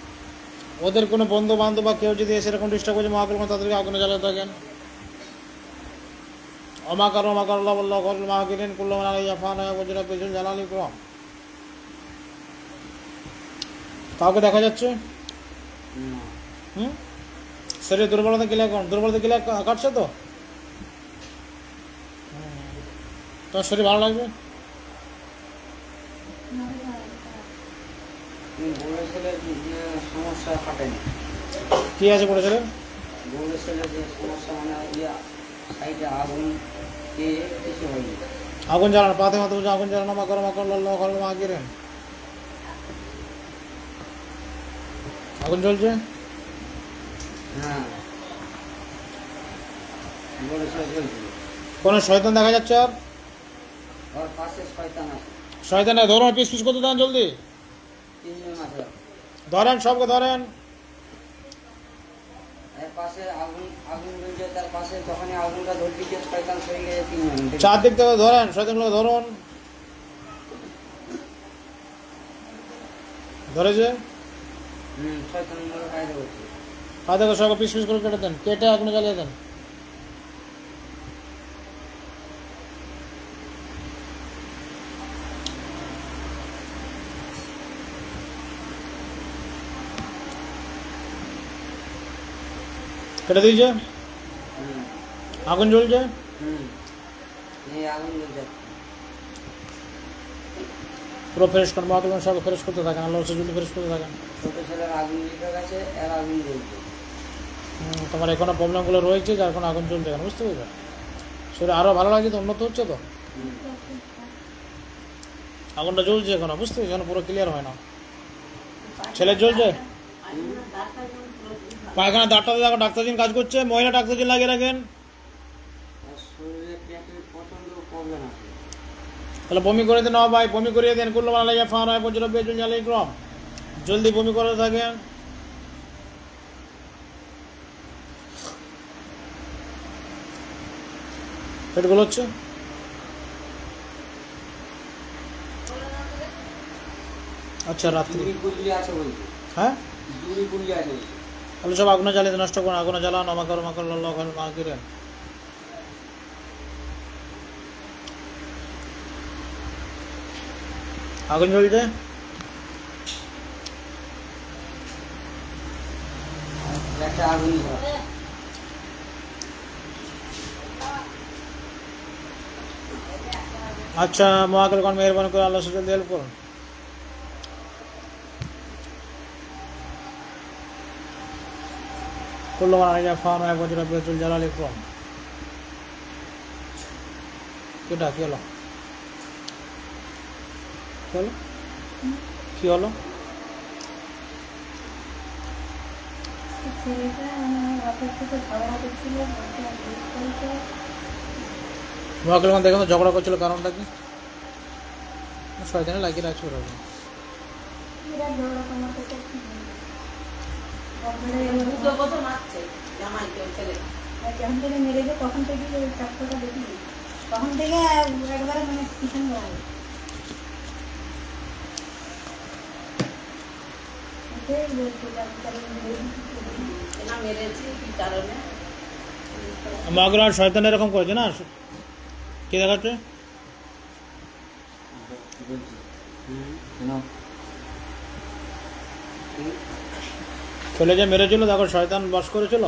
ওদের কোনো বন্ধু বান্ধব বা কেউ যদি সেরকম ডিস্টার্ব করছে মহাকর তাদেরকে আগুনে জ্বালাতে থাকেন। অমাকর মা গিরেন কুল্লু মান আলাইহি ফান হয় বজরা পেজুল জ্বালালি ক্রম। কাউকে দেখা যাচ্ছে? না, শরীরে দুর্বলতা গেলে এখন দুর্বলতা গেলে কাটছে তো? তোমার শরীর ভালো লাগবে? বড় ছেলের যে সমস্যা কাটেনি। কি আছে বলেছিলেন? বড় ছেলের যে সমস্যা মানে ইয়া সাইডে আগুন কিছু হয়নি। আগুন জ্বালানো, পাতে মাত্র আগুন জ্বালানো। মা করো মা গিরেন। আগুন জ্বলছে, হ্যাঁ, বড় ছেলে চলছিল। কোনো শয়তান দেখা যাচ্ছে? আর ওর পাশে শয়তান আছে, শয়তানে ধরুন, পিস পিস করতে দেন জলদি। 3 জন আছে। ধরেন, সবকে ধরেন। এর পাশে আগুন আগুন জ্বলছে, তার পাশে যখনই আগুনটা ধরছে শয়তান সরে গেছে 3 জন। চারদিক থেকে ধরেন, শয়তানগুলো ধরুন। ধরেছে, শয়তান মনে কায়দা করছে। কাঁধে সবকে পিস পিস করে কেটে দেন, কেটে আগুনে জ্বালিয়ে দেন। কেটে দিয়েছে, হুম আগুন জ্বলছে। হুম এই আগুন জ্বলে যাচ্ছে। পুরো ফ্রেশ করেন, মহাকাল সব ফ্রেশ করতে থাকেন, আল্লাহ রসুল জলদি ফ্রেশ করতে থাকেন। ছোট ছেলের আগুন লিপে গেছে, এর আগুন জ্বলছে। তোমার এখনো প্রবলেমগুলো রয়েছে, যার কোনো আগুন চলছে কেন, বুঝতে পেরেছো? শরীর আরও ভালো লাগছে তো, উন্নত হচ্ছে তো, হুম। আগুনটা জ্বলছে এখনো, বুঝতে পেরেছো? এখনো পুরো ক্লিয়ার হয় না। ছেলে জ্বলছে, পায়খানা ডাক্তার দেখো, ডাক্তারজিন কাজ করছে, মহিলা ডাক্তারজিন লাগিয়ে রাখেন। আর শরীরে পেটের প্রচণ্ড প্রবলেম আছে। তাহলে বমি করে দেন, ভাই বমি করিয়ে দেন, করলো বানা লাগে ফাঁড় হয় পর্যন্ত বেজন জ্বালিয়ে ক্রম, জলদি বমি করে থাকেন। পেটগুলো হচ্ছে, আচ্ছা রাত্রি, জুড়ি কুল্লি আছে বলছে, হ্যাঁ জুড়ি কুল্লি আছে বলছে। তাহলে সব আগুনে জ্বালিয়ে নষ্ট করুন, আগুনে জ্বালান, অমাকর মাকর আল্লাহ মা কিরেন। আগুন জ্বলছে, একটা আগুন ধর। আচ্ছা মহাকাল কোন মেহরবানি করে আল্লাহ জলদি হেল্প করুন। করলো বানা লাগে ফাঁড় হয় পর্যন্ত বেজন জ্বালালে ক্রম। কেটা কি হলো, কি হলো, কি হলো? ছেলেটা রাতের থেকে ঝগড়া করছিল, বলছে আর বিয়ে করেছে। মহাকাল কোন দেখুন তো ঝগড়া করছিল, কারণটা কি? শয়তানে লাগিয়ে রাখছে ওরা। এরা ঝগড়া কমাতে চাইছে। যখন থেকে মেরেছে তখন থেকে ওই চাকরিটা দেখি, তখন থেকে একবারে মানে পিছন হয়। মহাকাল আর শয়তান এরকম করেছে না, কে দেখাচ্ছে? বলছি কেন ছেলে যে মেরেছিল দেখো, শয়তান বাস করেছিল।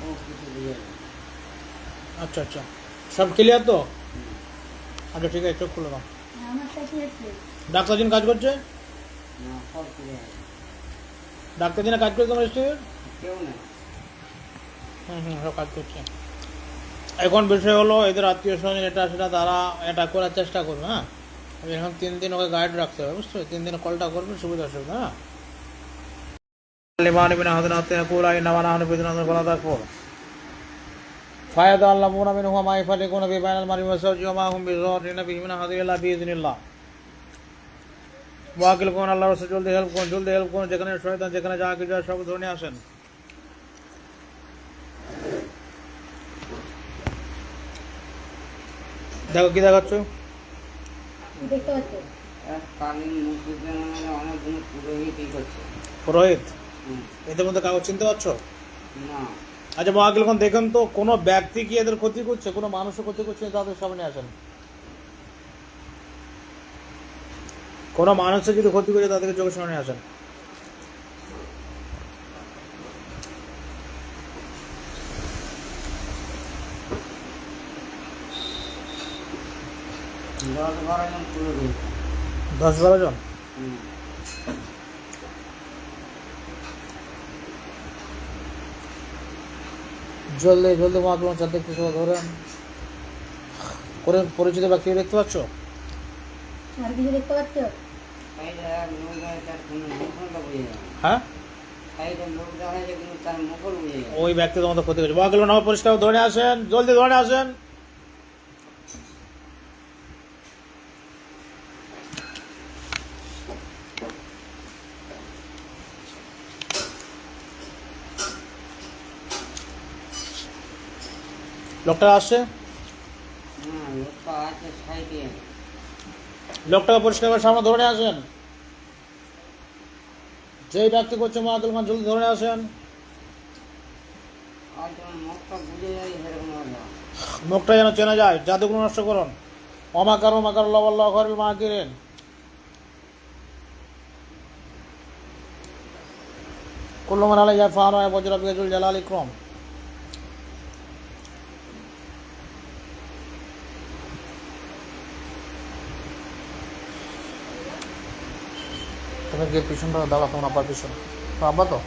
ও কিছু বুঝে না। আচ্ছা আচ্ছা, সব ক্লিয়ার তো? আচ্ছা ঠিক আছে, চোখ খুলে দাও। আমারটা কি হচ্ছে? ডাক্তারজিন কাজ করছে, না সব বুঝে আছে, ডাক্তারজিনে কাজ করছে তোমার স্ত্রীর? কেউ নেই। সব কাজ করছে। এখন বিষয় হলো এদের আত্মীয় স্বজন এটা সেটা তারা এটা করার চেষ্টা করবে, হ্যাঁ। আমি এখন 3 দিন ওকে গাইড রাখতে হবে, বুঝছো? 3 দিনে কলটা করবে, সুবিধা অসুবিধা, হ্যাঁ। লিমান বিন হাদিন আতে কুলাই নামানা হানু বিদিন বলা দেখো ফায়দা আল্লাহ মুনা মিন হুয়া মাই ফাতিকুন বি বাইনাল মারি ওয়া সাওজি ওয়া মা হুম বিযারিনা বিহি মিন হাদিল্লাহ বিইذنিল্লাহ। ওয়াকিল কোন আল্লাহর রাসূল জলদি হেল্প করুন, যেখানে শয়তান যেখানে যা কিছু আছে সব ধরে নিয়ে আসেন। দেখো কি দেখাচ্ছ? দেখতে পাচ্ছ? এক কালীন মসজিদের নামে অনেকগুলো পুরোহিত ই করছে। পুরোহিত, হুম। এদের মধ্যে কাগজ চিনতে পারছো? না আচ্ছা মহাকিল কোন দেখেন তো, কোনো ব্যক্তি কি এদের ক্ষতি করছে, কোনো মানুষের ক্ষতি করছে, তাদের সামনে আসেন। কোনো মানুষের যদি ক্ষতি করছে তাদেরকে চোখের সামনে আসেন। দশ বারো জন পুরোহিত। 10-12 জন। হুম। জলদি জলদি মহাকিল চার দেখতে ধরেন করে পরিচিত ব্যক্তি দেখতে পাচ্ছ? আর কিছু দেখতে পাচ্ছ? সাইডে এক লোক আছে, তার কোনো মুখলটা বুঝে যাবে। হ্যাঁ, সাইডে লোক দেখা যায় কিন্তু তার মুখল বুঝে যাবে। ওই ব্যক্তি তোমাদের ক্ষতি করছে। মহাকিল নাম পরিষ্কার ধরে আসেন, জলদি ধরে আসেন। লোকটা আসছে, হ্যাঁ লোকটা আছে সাইডে। লোকটাকে পরিষ্কার করে সামনে ধরে আসেন। যেই ব্যক্তি করছে মহাকিল খান জলদি ধরে আসেন। আর যেমন মুখটা বুঝে যায় সেরকম হলো। মুখটা যেন চেনা যায়, জাদুগুলো নষ্ট করুন। অমাকার আল্লাহ আল্লাহ করবে মা কিরেন। কুল্লু মান আলাইহা ফান ওয়া ইয়াবুদু রাব্বিকা যুল জালালি ইকরাম। তুমি গিয়ে পিছনটা দাঁড়াও, তোমার আব্বার পিছনে। তো আব্বা তো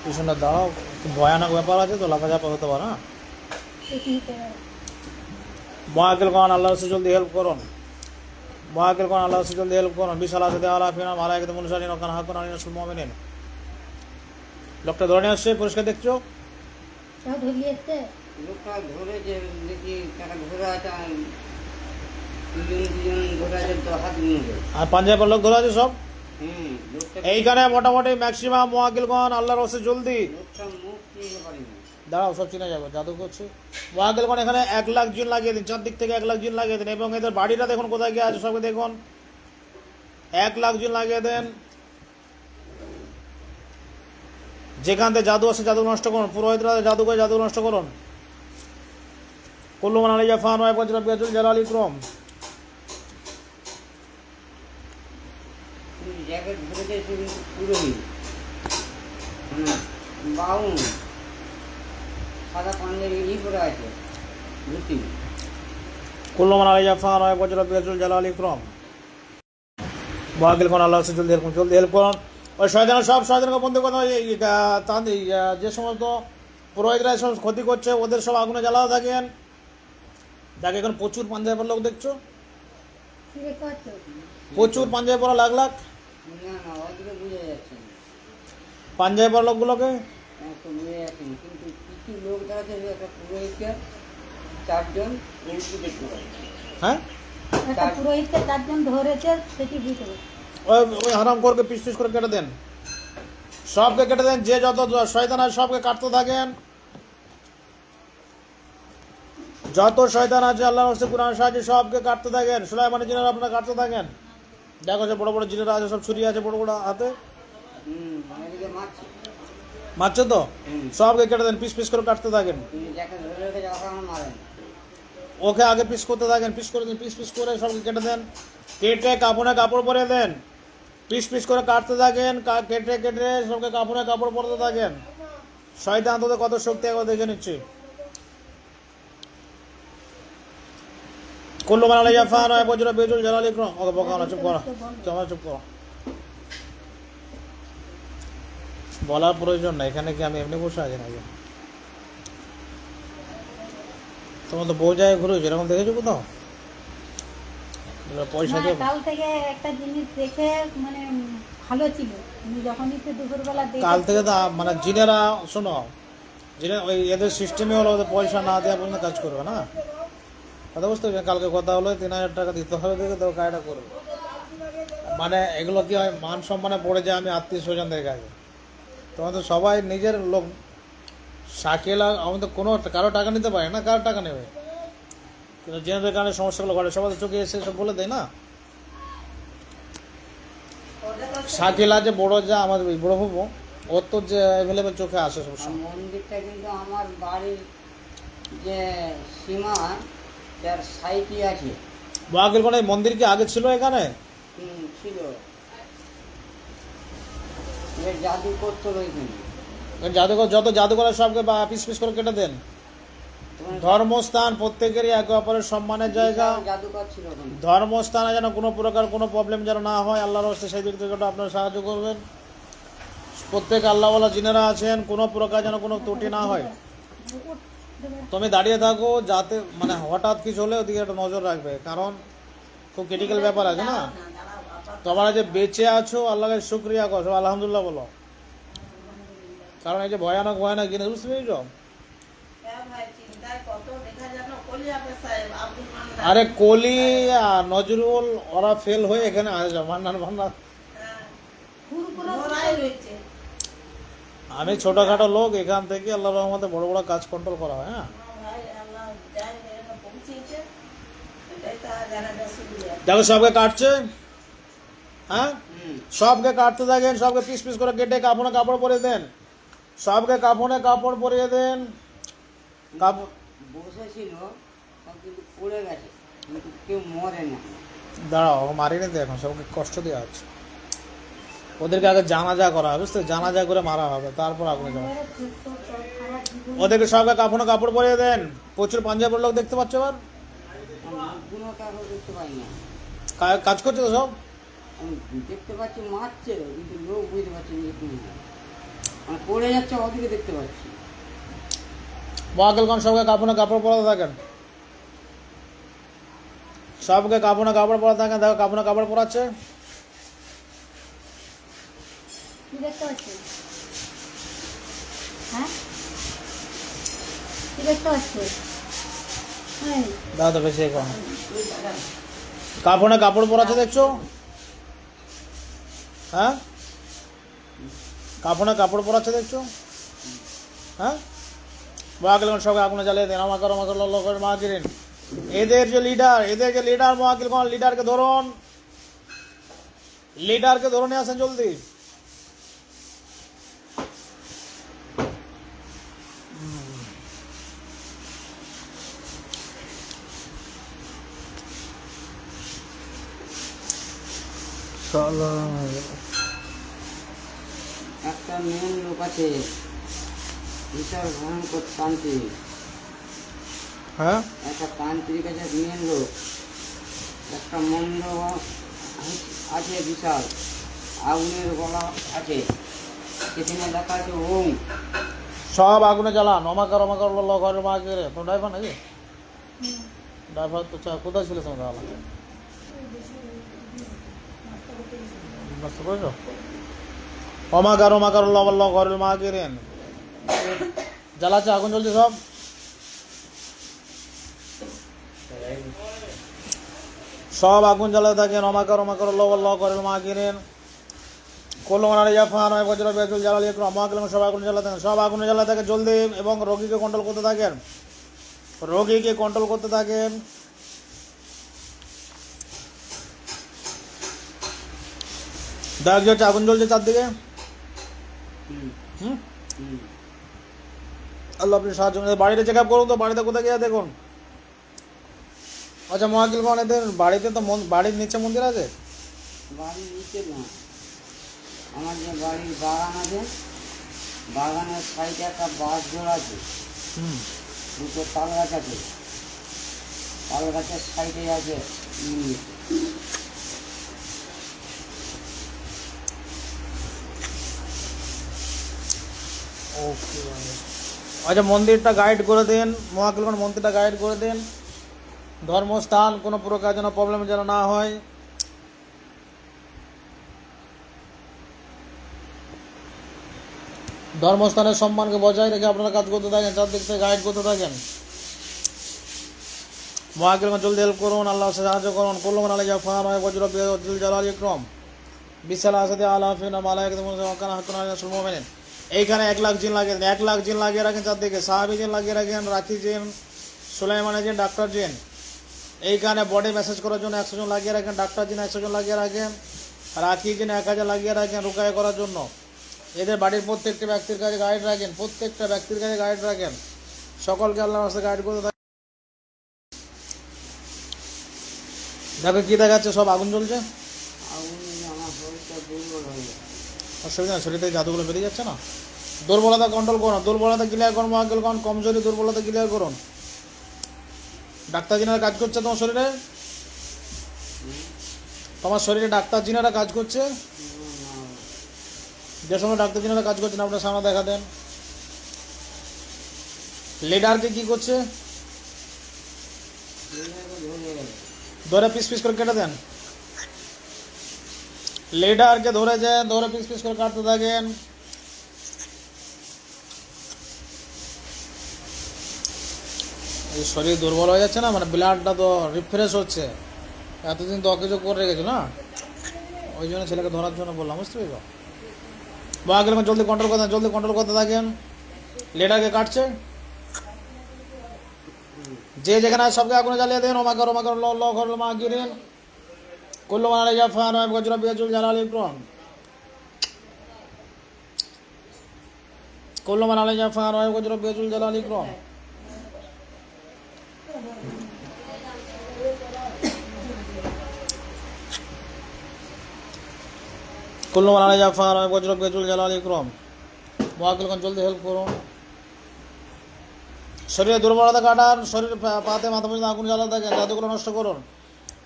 পিছনটা দাঁড়াও, খুব ভয়ানক ব্যাপার আছে তো, লাফাঝাপা হতে পারে। হ্যাঁ, মহাকিল কোন আল্লাহ রাসূল জলদি হেল্প করুন, মহাকিল কোন আল্লাহ রাসূল জলদি হেল্প করুন। বিশাল আছে দেওয়ালা ফিনা মালাইকাতু মুনসারিন ওয়া কানা হাক্কান আলাইনা নাসরুল মুমিনিন। লোকটা ধরে নিয়ে আসছে, পরিষ্কার দেখছো? লোকটা ধরে যে দেখি টাকা ধরে আছে, দুজন ধরে আছে, তো হাত গুঁজে। আর পাঞ্জাবের লোক ধরে আছে সব। লোকটা এইখানে মোটামুটি ম্যাক্সিমাম মহাকিলগণ আল্লাহর রাসূল জলদি লোকটা মুখ চিনতে পারিনি। দাঁড়াও, সব চিনে যাবে, জাদু করছে। মহাকিলগণ এখানে 1 লাখ জিন লাগিয়ে দিন, চারদিক থেকে 1 লাখ জিন লাগিয়ে দিন, এবং এদের বাড়িটা দেখুন কোথায় গিয়ে আছে, সবকে দেখুন। 1 লাখ জিন লাগিয়ে দেন, যেখান থেকে জাদু আছে জাদু নষ্ট করুন, পুরোহিতরা জাদু করে জাদু নষ্ট করুন। কুল্লু মান আলাইহা ফান ওয়া ইয়াবুদু রাব্বিকা যুল জালালি ইকরাম। জ্যাকেট ধরেছে সে কিন্তু পুরোহিত, বাউন, সাদা পাঞ্জাবি পরে আছে, ধুতি। কুল্লু মান আলাইহা ফান ওয়া ইয়াবুদু রাব্বিকা যুল জালালি ইকরাম। মহাকিলগণ আল্লাহর রাসূল জলদি হেল্প করুন। ওই শয়তানের সব শয়তানকে বন্ধ করতে হয়। যে সমস্ত পুরোহিতরা সব ক্ষতি করছে ওদের সব আগুনে জ্বালাতে থাকেন। দেখো এখন প্রচুর পাঞ্জাবের লোক দেখছো, প্রচুর পাঞ্জাবি পরা লাখ লাখ না না, ওইদিকে বুঝে যাচ্ছে না, পাঞ্জাবি পরা লোকগুলোকে। তো বুঝে যাচ্ছে না, কিন্তু কিছু লোক দেখাচ্ছে যে একটা পুরোহিতকে 4 জন উল্টো দেখতে পারে। হ্যাঁ, পুরোহিতকে 4 জন ধরেছে, সেটি ভিতরে ওই হারাম করকে পিস পিস করে কেটে দেন, সবকে কেটে দেন। যে যত শয়তান আছে সবকে কাটতে থাকেন, যত শয়তান আছে আল্লাহর রাসূল কুরআন সাহায্যে সবকে কাটতে থাকেন। সুলাইমানের জিনেরা আপনারা কাটতে থাকেন। দেখো যে বড় বড় জিনেরা আছে, সব ছুরি আছে বড় বড় হাতে, এদিকে মারছে, মারছে তো, সবকে কেটে দেন, পিস পিস করে কাটতে থাকেন। কিন্তু যাকে ধরে রেখেছে ওকে আমার মারেন। ওকে আগে পিস করতে থাকেন, পিস করে দিন, পিস পিস করে সবকে কেটে দেন। কেটে কাপড়ে কাপড় পরে দেন, পিস পিস করে কাটতে থাকেন, কেটে কেটে সবকে কাপড়ে কাপড় পরতে থাকেন। শয়তান তোদের কত শক্তি একবার দেখে নিচ্ছি। কুল্লু মান আলাইহা ফান ওয়া ইয়াবুদু রাব্বিকা যুল জালালি ইকরাম। ওকে বকা না, চুপ করো, তোমরা চুপ করো, বলার প্রয়োজন নাই। এখানে কি আমি এমনি বসে আছি নাকি? তোমার তো বউ যায় ঘুরে এরকম দেখেছো কোথাও? পয়সা দিয়ে কাল থেকে একটা জিনিস দেখে মানে ভালো ছিল, তুমি যখন একটু দুপুরবেলা কাল থেকে তো মানে জিনেরা, শোনো, জিনে ওই এদের সিস্টেমে হলো ওদের পয়সা না দেওয়া পর্যন্ত কাজ করবে না। কথা বুঝতে পারছি? কালকে কথা হলো 3000 টাকা দিতে হবে, দেখে তো কাজটা করবে। মানে এগুলো কি হয়, মান সম্মানে পড়ে যায় আমি আত্মীয় স্বজনদের কাছে। তোমার তো সবাই নিজের লোক, শাকিল আমি তো কোনো কারো টাকা নিতে পারি না, কারো টাকা নেবে, কিন্তু জেনারেল কারণে সমস্যাগুলো ঘটে, সবাই তো চোখে এসে সব বলে দেয় না। শাকিল আছে বড়, যা আমাদের বড় হবো, ওর তো যে অ্যাভেলেবেল চোখে আসে আর সবসময়। মন্দিরটা কিন্তু আমার বাড়ির যে সীমা তার সাইডই আছে। মহাকিল কোন মন্দির কি আগে ছিল এখানে? ছিল, এর জাদু করতো ওইখানে। জাদুঘর, যত জাদুঘর সবকে পিস পিস করে কেটে দেন। ধর্মস্থান প্রত্যেকেরই একে অপরের সম্মানের জায়গা। জাদুকর ছিল ওখানে। ধর্মস্থানে যেন কোনো প্রকার কোনো প্রবলেম যেন না হয়, আল্লাহর রাস্তায় সেই দিক থেকে আপনারা সাহায্য করবেন। প্রত্যেক আল্লাহওয়ালা জিনেরা আছেন, কোনো প্রকার যেন কোনো ত্রুটি না হয়। তুমি দাঁড়িয়ে থাকো, যাতে মানে হঠাৎ কিছু হলে ওদিকে একটা নজর রাখবে, কারণ খুব ক্রিটিক্যাল ব্যাপার আছে না। তোমরা যে বেঁচে আছো আল্লাহকে শুকরিয়া করো, আলহামদুলিল্লাহ বলো, কারণ এই যে ভয়ানক ভয়ানক জিনিস, বুঝতে পেরেছো? আরে কলি আর নজরুল ওরা ফেল হয়ে এখানে আসে, মান্নান ভান্নান। আমি ছোটখাটো লোক, এখান থেকে আল্লাহর রহমতে বড় বড় কাজ কন্ট্রোল করা হয়। হ্যাঁ, দেখো সবকে কাটছে, হ্যাঁ সবকে কাটতে থাকেন, সবকে পিস পিস করে কেটে কাপড়ে কাপড় পরিয়ে দেন, সবকে কাপড়ে কাপড় পরিয়ে দেন। কাপড় বসেছিল সব কিন্তু পড়ে গেছে, কিন্তু কেউ মরে না। দাঁড়াও, মারিনি তো এখন, সবকে কষ্ট দেওয়া হচ্ছে। ওদেরকে আগে জানাজা করা হবে, বুঝতে, জানাজা করে মারা হবে, তারপর আগুনে যাওয়া। আমাদের ছোট্ট খারাপ জীবন ওদেরকে সবকে কাপড় কাপড় পরিয়ে দেন। প্রচুর পাঞ্জাবের লোক দেখতে পাচ্ছ এবার, কোনো কাগজ দেখতে পাই না। কাজ করছে তো সব। আমি দেখতে পাচ্ছি মারছে, কিন্তু লোক বুঝতে পারছি না কি হয়। মানে পড়ে যাচ্ছে, ওদিকে দেখতে পাচ্ছি। মহাকেলগঞ্জ সবকে কাপড়ে কাপড় পরাতে থাকেন, সবকে কাপড়ে কাপড় পরাতে থাকেন। দেখো কাপড়ে কাপড় পরাচ্ছে। কি দেখতে পাচ্ছি? হ্যাঁ, কি দেখতে পাচ্ছি? এই, দাও তো বেশি এখন কাপড়ে কাপড় পরাচ্ছে দেখছো? হ্যাঁ, কাপড়ে কাপড় পরাচ্ছে দেখছো? হ্যাঁ, মহাকেলগঞ্জ সবকে আগুনে জ্বালিয়ে দেন। আমাকে লল্ল করে মা কিরেন। এদের যে লিডার মহাকেলগঞ্জ, লিডারকে ধরুন, লিডারকে ধরে নিয়ে আসেন জলদি। একটা মেন লোক আছে, বিশাল ভয়ঙ্কর তান্ত্রিক। হ্যাঁ, একটা তান্ত্রিক আছে, মেন লোক। একটা মন্ত্র আছে বিশাল, আগুনের গলা আছে, সেখানে লেখা আছে ওম। সব আগুনে জ্বালান। অমাকার লল্ল করে মা কিরে। তো ড্রাইভার নাকি? হুম, ড্রাইভার তো কোথায় ছিল তুমি তাহলে? বুঝতে পেরেছো? অমাকার লল্ল করে মা কিরেন। জ্বালাচ্ছে, আগুন জ্বলছে সব। সব আগুন জ্বালাতে থাকেন। অমাকার লল্ল করে মা কিরেন। কলমানারে জাফান হয় বজ্র বেজুল জ্বালালি একটু আমাকে সব আগুন জ্বালাতে থাকেন। সব আগুনে জ্বালাতে থাকে জলদি, এবং রোগীকে কন্ট্রোল করতে থাকেন। রোগীকে কন্ট্রোল করতে থাকেন। দেখ যে আগুন জ্বলছে চারদিকে। হুম, হুম, হুম। আল্লাহ আপনি সাহায্য করুন। বাড়িতে চেক আপ করুন তো, বাড়িতে কোথায় গিয়ে দেখুন। আচ্ছা মহাকিলগণ, এদের বাড়িতে তো বাড়ির নিচে মন্দির আছে? বাড়ির নিচে না, আমার যে বাড়ির বাগান আছে, বাগানের সাইডে একটা বাঁশ ঝোড় আছে, হুম, দুটো তাল গাছ আছে, তাল গাছের সাইডে আছে মন্দির। ওকে। আচ্ছা মন্দিরটা গাইড করে দিন, মহাকিলগণ মন্দিরটা গাইড করে দিন। ধর্মস্থান কোনো প্রকার যেন প্রবলেম যেন না হয়। ধর্মস্থানের সম্মানকে বজায় রেখে আপনারা কাজ করতে থাকেন, চারদিক থেকে গাইড করতে থাকেন। মহাকিলগণ জলদি হেল্প করুন, আল্লাহ সাহায্য করুন। কল্লমান আলী জাফান হয় বজ্র বিজুল জালাল ইকরাম বিশাল আসাদে আলাফিনা মালাইকাতুল মুকাররামাতুন হাক্কুন আলাল মুমিনিন। এইখানে 1 লাখ জিন লাগিয়ে দেন, 1 লাখ জিন লাগিয়ে রাখেন চারদিকে। সাহাবী জিন লাগিয়ে রাখেন, রাখি জিন, সুলাইমান জিন, ডাক্তার জিন। এইখানে বডি মেসেজ করার জন্য 100 জন লাগিয়ে রাখেন, ডাক্তার জিন 100 জন লাগিয়ে রাখেন, রাখি জিন 1000 লাগিয়ে রাখেন রুকায়া করার জন্য। এদের বাড়ির প্রত্যেকটা ব্যক্তির কাছে গাইড রাখেন, প্রত্যেকটা ব্যক্তির কাছে গাইড রাখেন। সকলকে আল্লাহর রাস্তায় গাইড করতে থাকেন। দেখো কি দেখাচ্ছে, সব আগুন জ্বলছে। আগুনে আমার শরীরটা দুর্বল হয়ে যায়। অসুবিধা নেই, শরীর থেকে জাদুগুলো বেরিয়ে যাচ্ছে না। দুর্বলতা কন্ট্রোল করুন, দুর্বলতা ক্লিয়ার করুন মহাকিলগণ। কমজোরি দুর্বলতা ক্লিয়ার করুন। ডাক্তার জিনারা কাজ করছে তোমার শরীরে, তোমার শরীরে ডাক্তার জিনারা কাজ করছে। যে সময় ডাক্তার জিনারা কাজ করছেন আপনার সামনে দেখা দেন। লিডারকে কি করছে, ধরে পিস পিস করে কেটে দেন। লিডারকে ধরে যে ধরে পিস পিস করে কাটতে থাকেন। এই শরীর দুর্বল হয়ে যাচ্ছে না, মানে ব্লাডটা তো রিফ্রেশ হচ্ছে। এতদিন তো অকেজো করে রেখেছো না, ওই জন্য ছেলেকে ধরার জন্য বললাম, বুঝতে পেরেছো? বাঘের জলদি কন্ট্রোল করতে, জলদি কন্ট্রোল করতে থাকেন। লিডারকে কাটছে, যে যেখানে আছে সবকে আগুনে জ্বালিয়ে দেন। ওমাকার ল ঘর মা গিরেন কুল্লু মান আলাইহি জাফান ওয়া বজ্র বিজুল জালাল ইকরাম। কুল্লু মান আলাইহি জাফান ওয়া বজ্র বিজুল জালাল ইকরাম। কুল্লু মান আলাইহি জাফার ওয়া বজরব বেজুল জালাল ইকরাম মুআক্কিলগণ জলদি হেল্প করুন। শরীরে দুর্বলতা কাটান, শরীর পাতে মাথা পর্যন্ত আগুন জ্বালা থাকেন, জাদুগুলো নষ্ট করুন।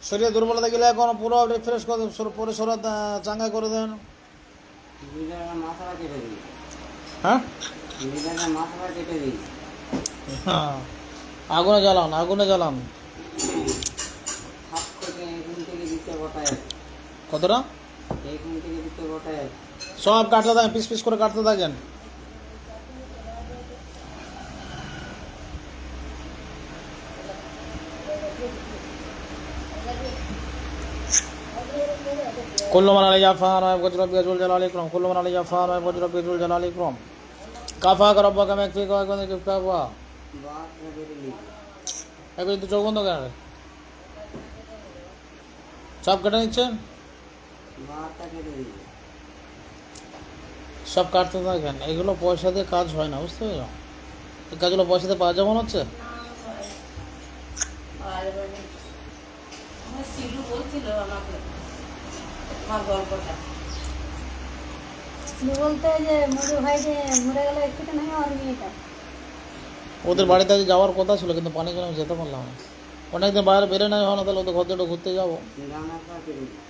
শরীরে দুর্বলতা গেলে এখন পুরো রিফ্রেশ করে দেন, পুরো শরীর চাঙ্গা করে দেন। মাথাটা কেটে দিই, হ্যাঁ মাথাটা কেটে দিই। হ্যাঁ, আগুনে জ্বালান, আগুনে জ্বালান। হাত থেকে এখান থেকে দিতে বটায়, কতটা এখান থেকে দিতে বটায়। সব কাটতে থাকেন, পিস পিস করে কাটতে থাকেন। কুল্লু মান আলাইহি জাফার ওয়া বজরব বেজুল জালাল ইকরাম কুল্লু মান আলাইহি জাফার ওয়া বজরব বেজুল জালাল ইকরাম কাফা রব্বাকা মাকফিকা ওয়া কুনকা কাফা। বাতটা কেটে দিই, এখন তো চোখ বন্ধ কেন? সব কেটে নিচ্ছেন? বাতটা কেটে দিই। সব কাটতে থাকেন। এগুলো পয়সা দিয়ে কাজ হয় না, বুঝতে পেরেছ? এই কাজগুলো পয়সা দিয়ে পাওয়া যেমন হচ্ছে। আমার সিলু বলছিল আমাকে আমার গল্পটা বলতে যে মজু ভাই যে মরে গেল অ্যাক্সিডেন্ট হয়ে আর মেয়েটা ওদের বাড়িতে আজ যাওয়ার কথা ছিল, কিন্তু পানির জন্য আমি যেতে পারলাম না। অনেকদিন বাইরে বেরো নাই হয় না, তাহলে ওদের ঘর ঘুরতে যাবো। রান্নাটা কেটে দিই।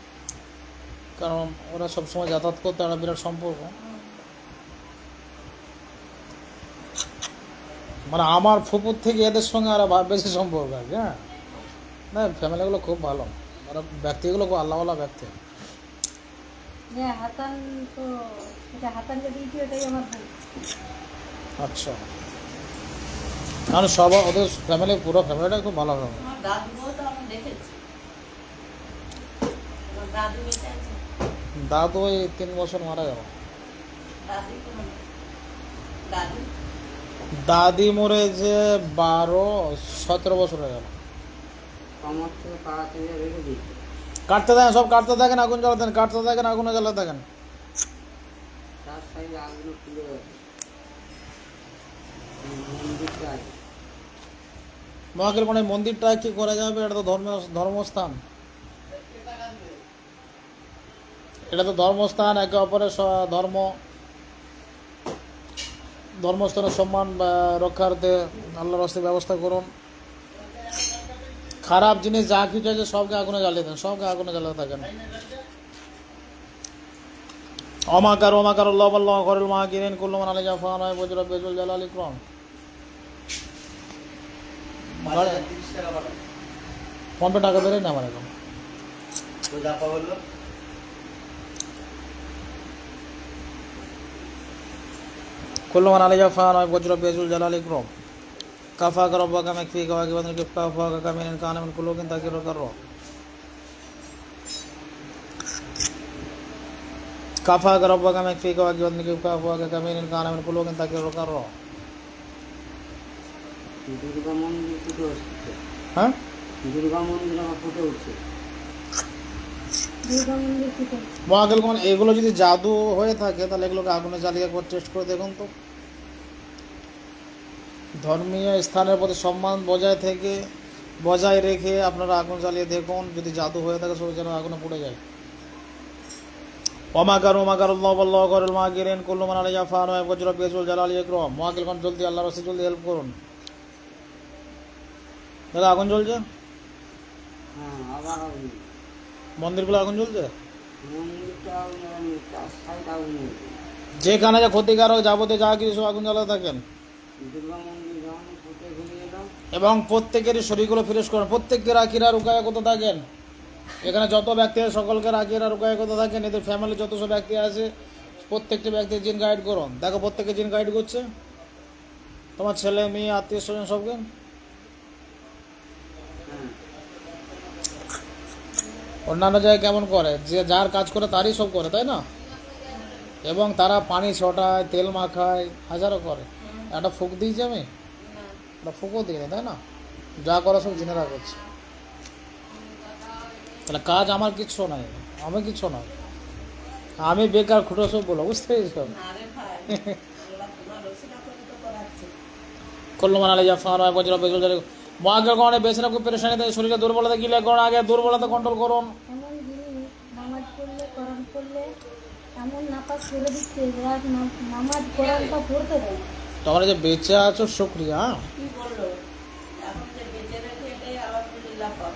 কারণ ওরা সবসময় যাতায়াত করতে, একটা বিরাট সম্পর্ক। মানে আমার ফুপুর থেকে এদের সঙ্গে আর বেশি সম্পর্ক আছে। হ্যাঁ, না ফ্যামিলিগুলো খুব ভালো, ওরা ব্যক্তিগুলো খুব আল্লাহওয়ালা ব্যক্তি। যে হাসান তো এটা হাসানকে দিয়েছি ওটাই আমার ভুল। আচ্ছা, কারণ সব ওদের ফ্যামিলি, পুরো ফ্যামিলিটা খুব ভালো হবে। আমার দাদুও তো আমি দেখেছি, আমার দাদু বেঁচে আছে, দাদু ওই 3 বছর মারা গেল। দাদি কোনো দাদু দাদি মরেছে 12-17 বছর হয়ে গেল। কমর থেকে পা থেকে রেখে দিই। কাটতে থাকেন, সব কাটতে থাকেন, আগুন জ্বালাতে থাকেন, কাটতে থাকেন, আগুনে জ্বালাতে থাকেন। তার সাইডে আগুন খুলে গেছে। মন্দিরটা আছে। মহাকেল মানে মন্দিরটা কি করা যাবে? এটা তো ধর্মস্থান, এটা তো ধর্মস্থান। একে অপরের ধর্মস্থানের সম্মান রক্ষার্থে আল্লাহর রাস্তায় ব্যবস্থা করুন। খারাপ জিনিস যা কিছু আছে সবকে আগুনে জ্বালিয়ে দেন, সবকে আগুনে জ্বালাতে থাকেন। অমাকার আল্লাহ আল্লাহ করুল মাহাকিরিন কুল্লু মান আলাইহি জাফার ওয়া বজরব বেজুল জালাল ইকরাম। ফোনপে টাকা বেরোয় না আমার এখন। কুল্লু মান আলাইহি জাফার ওয়া বজরব বেজুল জালাল ইকরাম কাফা রব্বাকা মাকফিকা ওয়া কুনকা কাফা কামিন কানা মিন কুলুকিন তাকিরু করো কাফা রব্বাকা মাকফিকা ওয়া কুনকা কাফা কামিন কানা মিন কুলুকিন তাকিরু করো। দুর্গা মন্দির ফুটে উঠছে। হ্যাঁ, দুর্গা মন্দির আমার ফুটে উঠছে। দুর্গা মন্দির ফুটে মহাকেল কোন এগুলো যদি জাদু হয়ে থাকে তাহলে এগুলোকে আগুনে জ্বালিয়ে একবার টেস্ট করে দেখুন তো। ধর্মীয় স্থানের প্রতি সম্মান বজায় রেখে আপনারা আগুন জ্বালিয়ে দেখুন, যদি জাদু হয়ে থাকে সব যেন আগুনে পুড়ে যায়। ওমাকার আল্লাহ করুল মাহাকিরিন কুল্লু মান আলাইহি জাফার ওয়া বজরব বেজুল জালাল ইকরাম। মহাকেল কোন জলদি আল্লাহর রাস্তায় জলদি হেল্প করুন। দাদা আগুন জ্বলছে, হ্যাঁ, আবার আগুন। মন্দিরগুলো আগুন জ্বলছে। মন্দিরটা আগুন, তার সাইড আগুন। যেখানে যা ক্ষতিকারক যাবতীয় যা কিছু সব আগুন জ্বালাতে থাকেন। দুর্গা মন্দির যখন ফুটে ঘুরে এলাম, এবং প্রত্যেকেরই শরীরগুলো ফ্রেশ করুন। প্রত্যেককে রাখিরা রুকায়া করতে থাকেন। এখানে যত ব্যক্তি আছে সকলকে রাখিরা রুকায়া করতে থাকেন। এদের ফ্যামিলি যত সব ব্যক্তি আছে প্রত্যেকটি ব্যক্তির জিন গাইড করুন। দেখো প্রত্যেকে জিন গাইড করছে, তোমার ছেলে মেয়ে আত্মীয় স্বজন সবকে। হ্যাঁ, অন্যান্য জায়গায় কেমন করে, যে যার কাজ করে তারই সব করে, তাই না? এবং তারা পানি ছটায়, তেল মাখায়, হাজারও করে। একটা ফুক দিয়েছি আমি, একটা ফুকও দিই তাই না? যা করা সব জিনেরা করছে। তাহলে কাজ আমার কিচ্ছু নাই, আমি কিচ্ছু নাই, আমি বেকার খুঁটো সব বলো, বুঝতে পেরেছ? কুল্লু মান আলাইহি জাফার ওয়া বজরব বেজুল জালাল মহাকেল কোনে বেশিরা খুব পেরেশানি দেয়। শরীরে দুর্বলতা গিলে করুন, আগে দুর্বলতা কন্ট্রোল করুন। এমন জিনিস নামাজ পড়লে কোরআন পড়লে এমন নাপাক করে দিচ্ছে যে আর নামাজ কোরআনটা পড়তে দেয়। তখন এই যে বেঁচে আছো শুক্রিয়া। কি বললো এখন যে বেঁচে রেখে এটাই আলহামদুলিল্লাহ পাক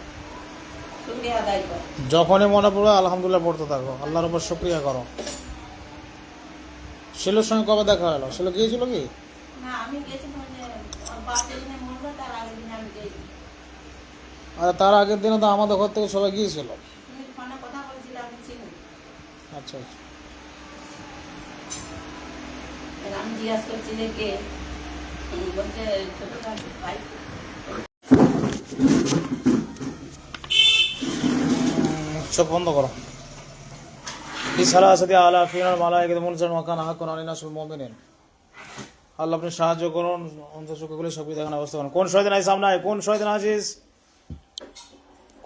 শুকরিয়া আদায় কর। যখনই মনে পড়বে আলহামদুলিল্লাহ পড়তে থাকো, আল্লাহর উপর শুক্রিয়া করো। শিলুর সঙ্গে কবে দেখা হলো? শিলু গিয়েছিল কি? না আমি গেছিলাম যে আমার বাপ যেদিনে মরলো তার আগের দিন আমি গেছি। আর তার আগের দিনে তো আমাদের ঘর থেকে সবাই গিয়েছিল। তুমি ফোনে কথা বলছিলে আমি চিনি। আচ্ছা আচ্ছা। আমি জিজ্ঞাসা করছি যে কে বলছে ছোট ভাই। চোখ বন্ধ করো। বিসালাসাতি আলা ফিনাল মালাইকাতু মুনজালুন ওয়া কানা হাক্কান আলাইনা নাসরুল মুমিনিন। আল্লাহ আপনি সাহায্য করুন, অন্তঃচক্ষুগুলি সবই দেখানোর ব্যবস্থা করুন। কোন শয়তান এই সামনে আয়, কোন শয়তান আছিস,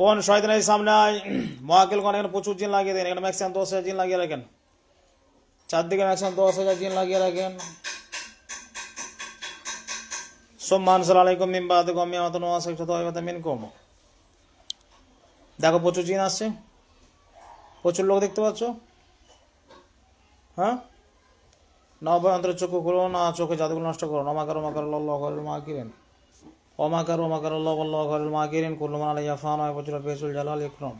কোন শয়তান এই সামনে আয়। মহাকিল কোন এখানে প্রচুর জিন লাগিয়ে দেন, এখানে ম্যাক্সিমাম 10,000 জিন লাগিয়ে রাখেন, চারদিকে ম্যাক্সিমাম 10,000 জিন লাগিয়ে রাখেন। সুম্মা আনজালা আলাইকুম মিন বাদি কওমিন ওয়া তাওয়াসাইতু তাওবাতাম মিনকুম। দেখো প্রচুর জিন আসছে, প্রচুর লোক দেখতে পাচ্ছ। হ্যাঁ, নব্বই অন্তরের চক্ষু খুলো না, চোখে জাদুগুলো নষ্ট করো। অমাকার অমাকার আল্লাহু খায়রুল মাকিরিন, অমাকার অমাকার আল্লাহু খায়রুল মাকিরিন, কুল্লু মান আলাইহা ফান ওয়া ইয়াবজুল বিহিল জালাল ইকরাম।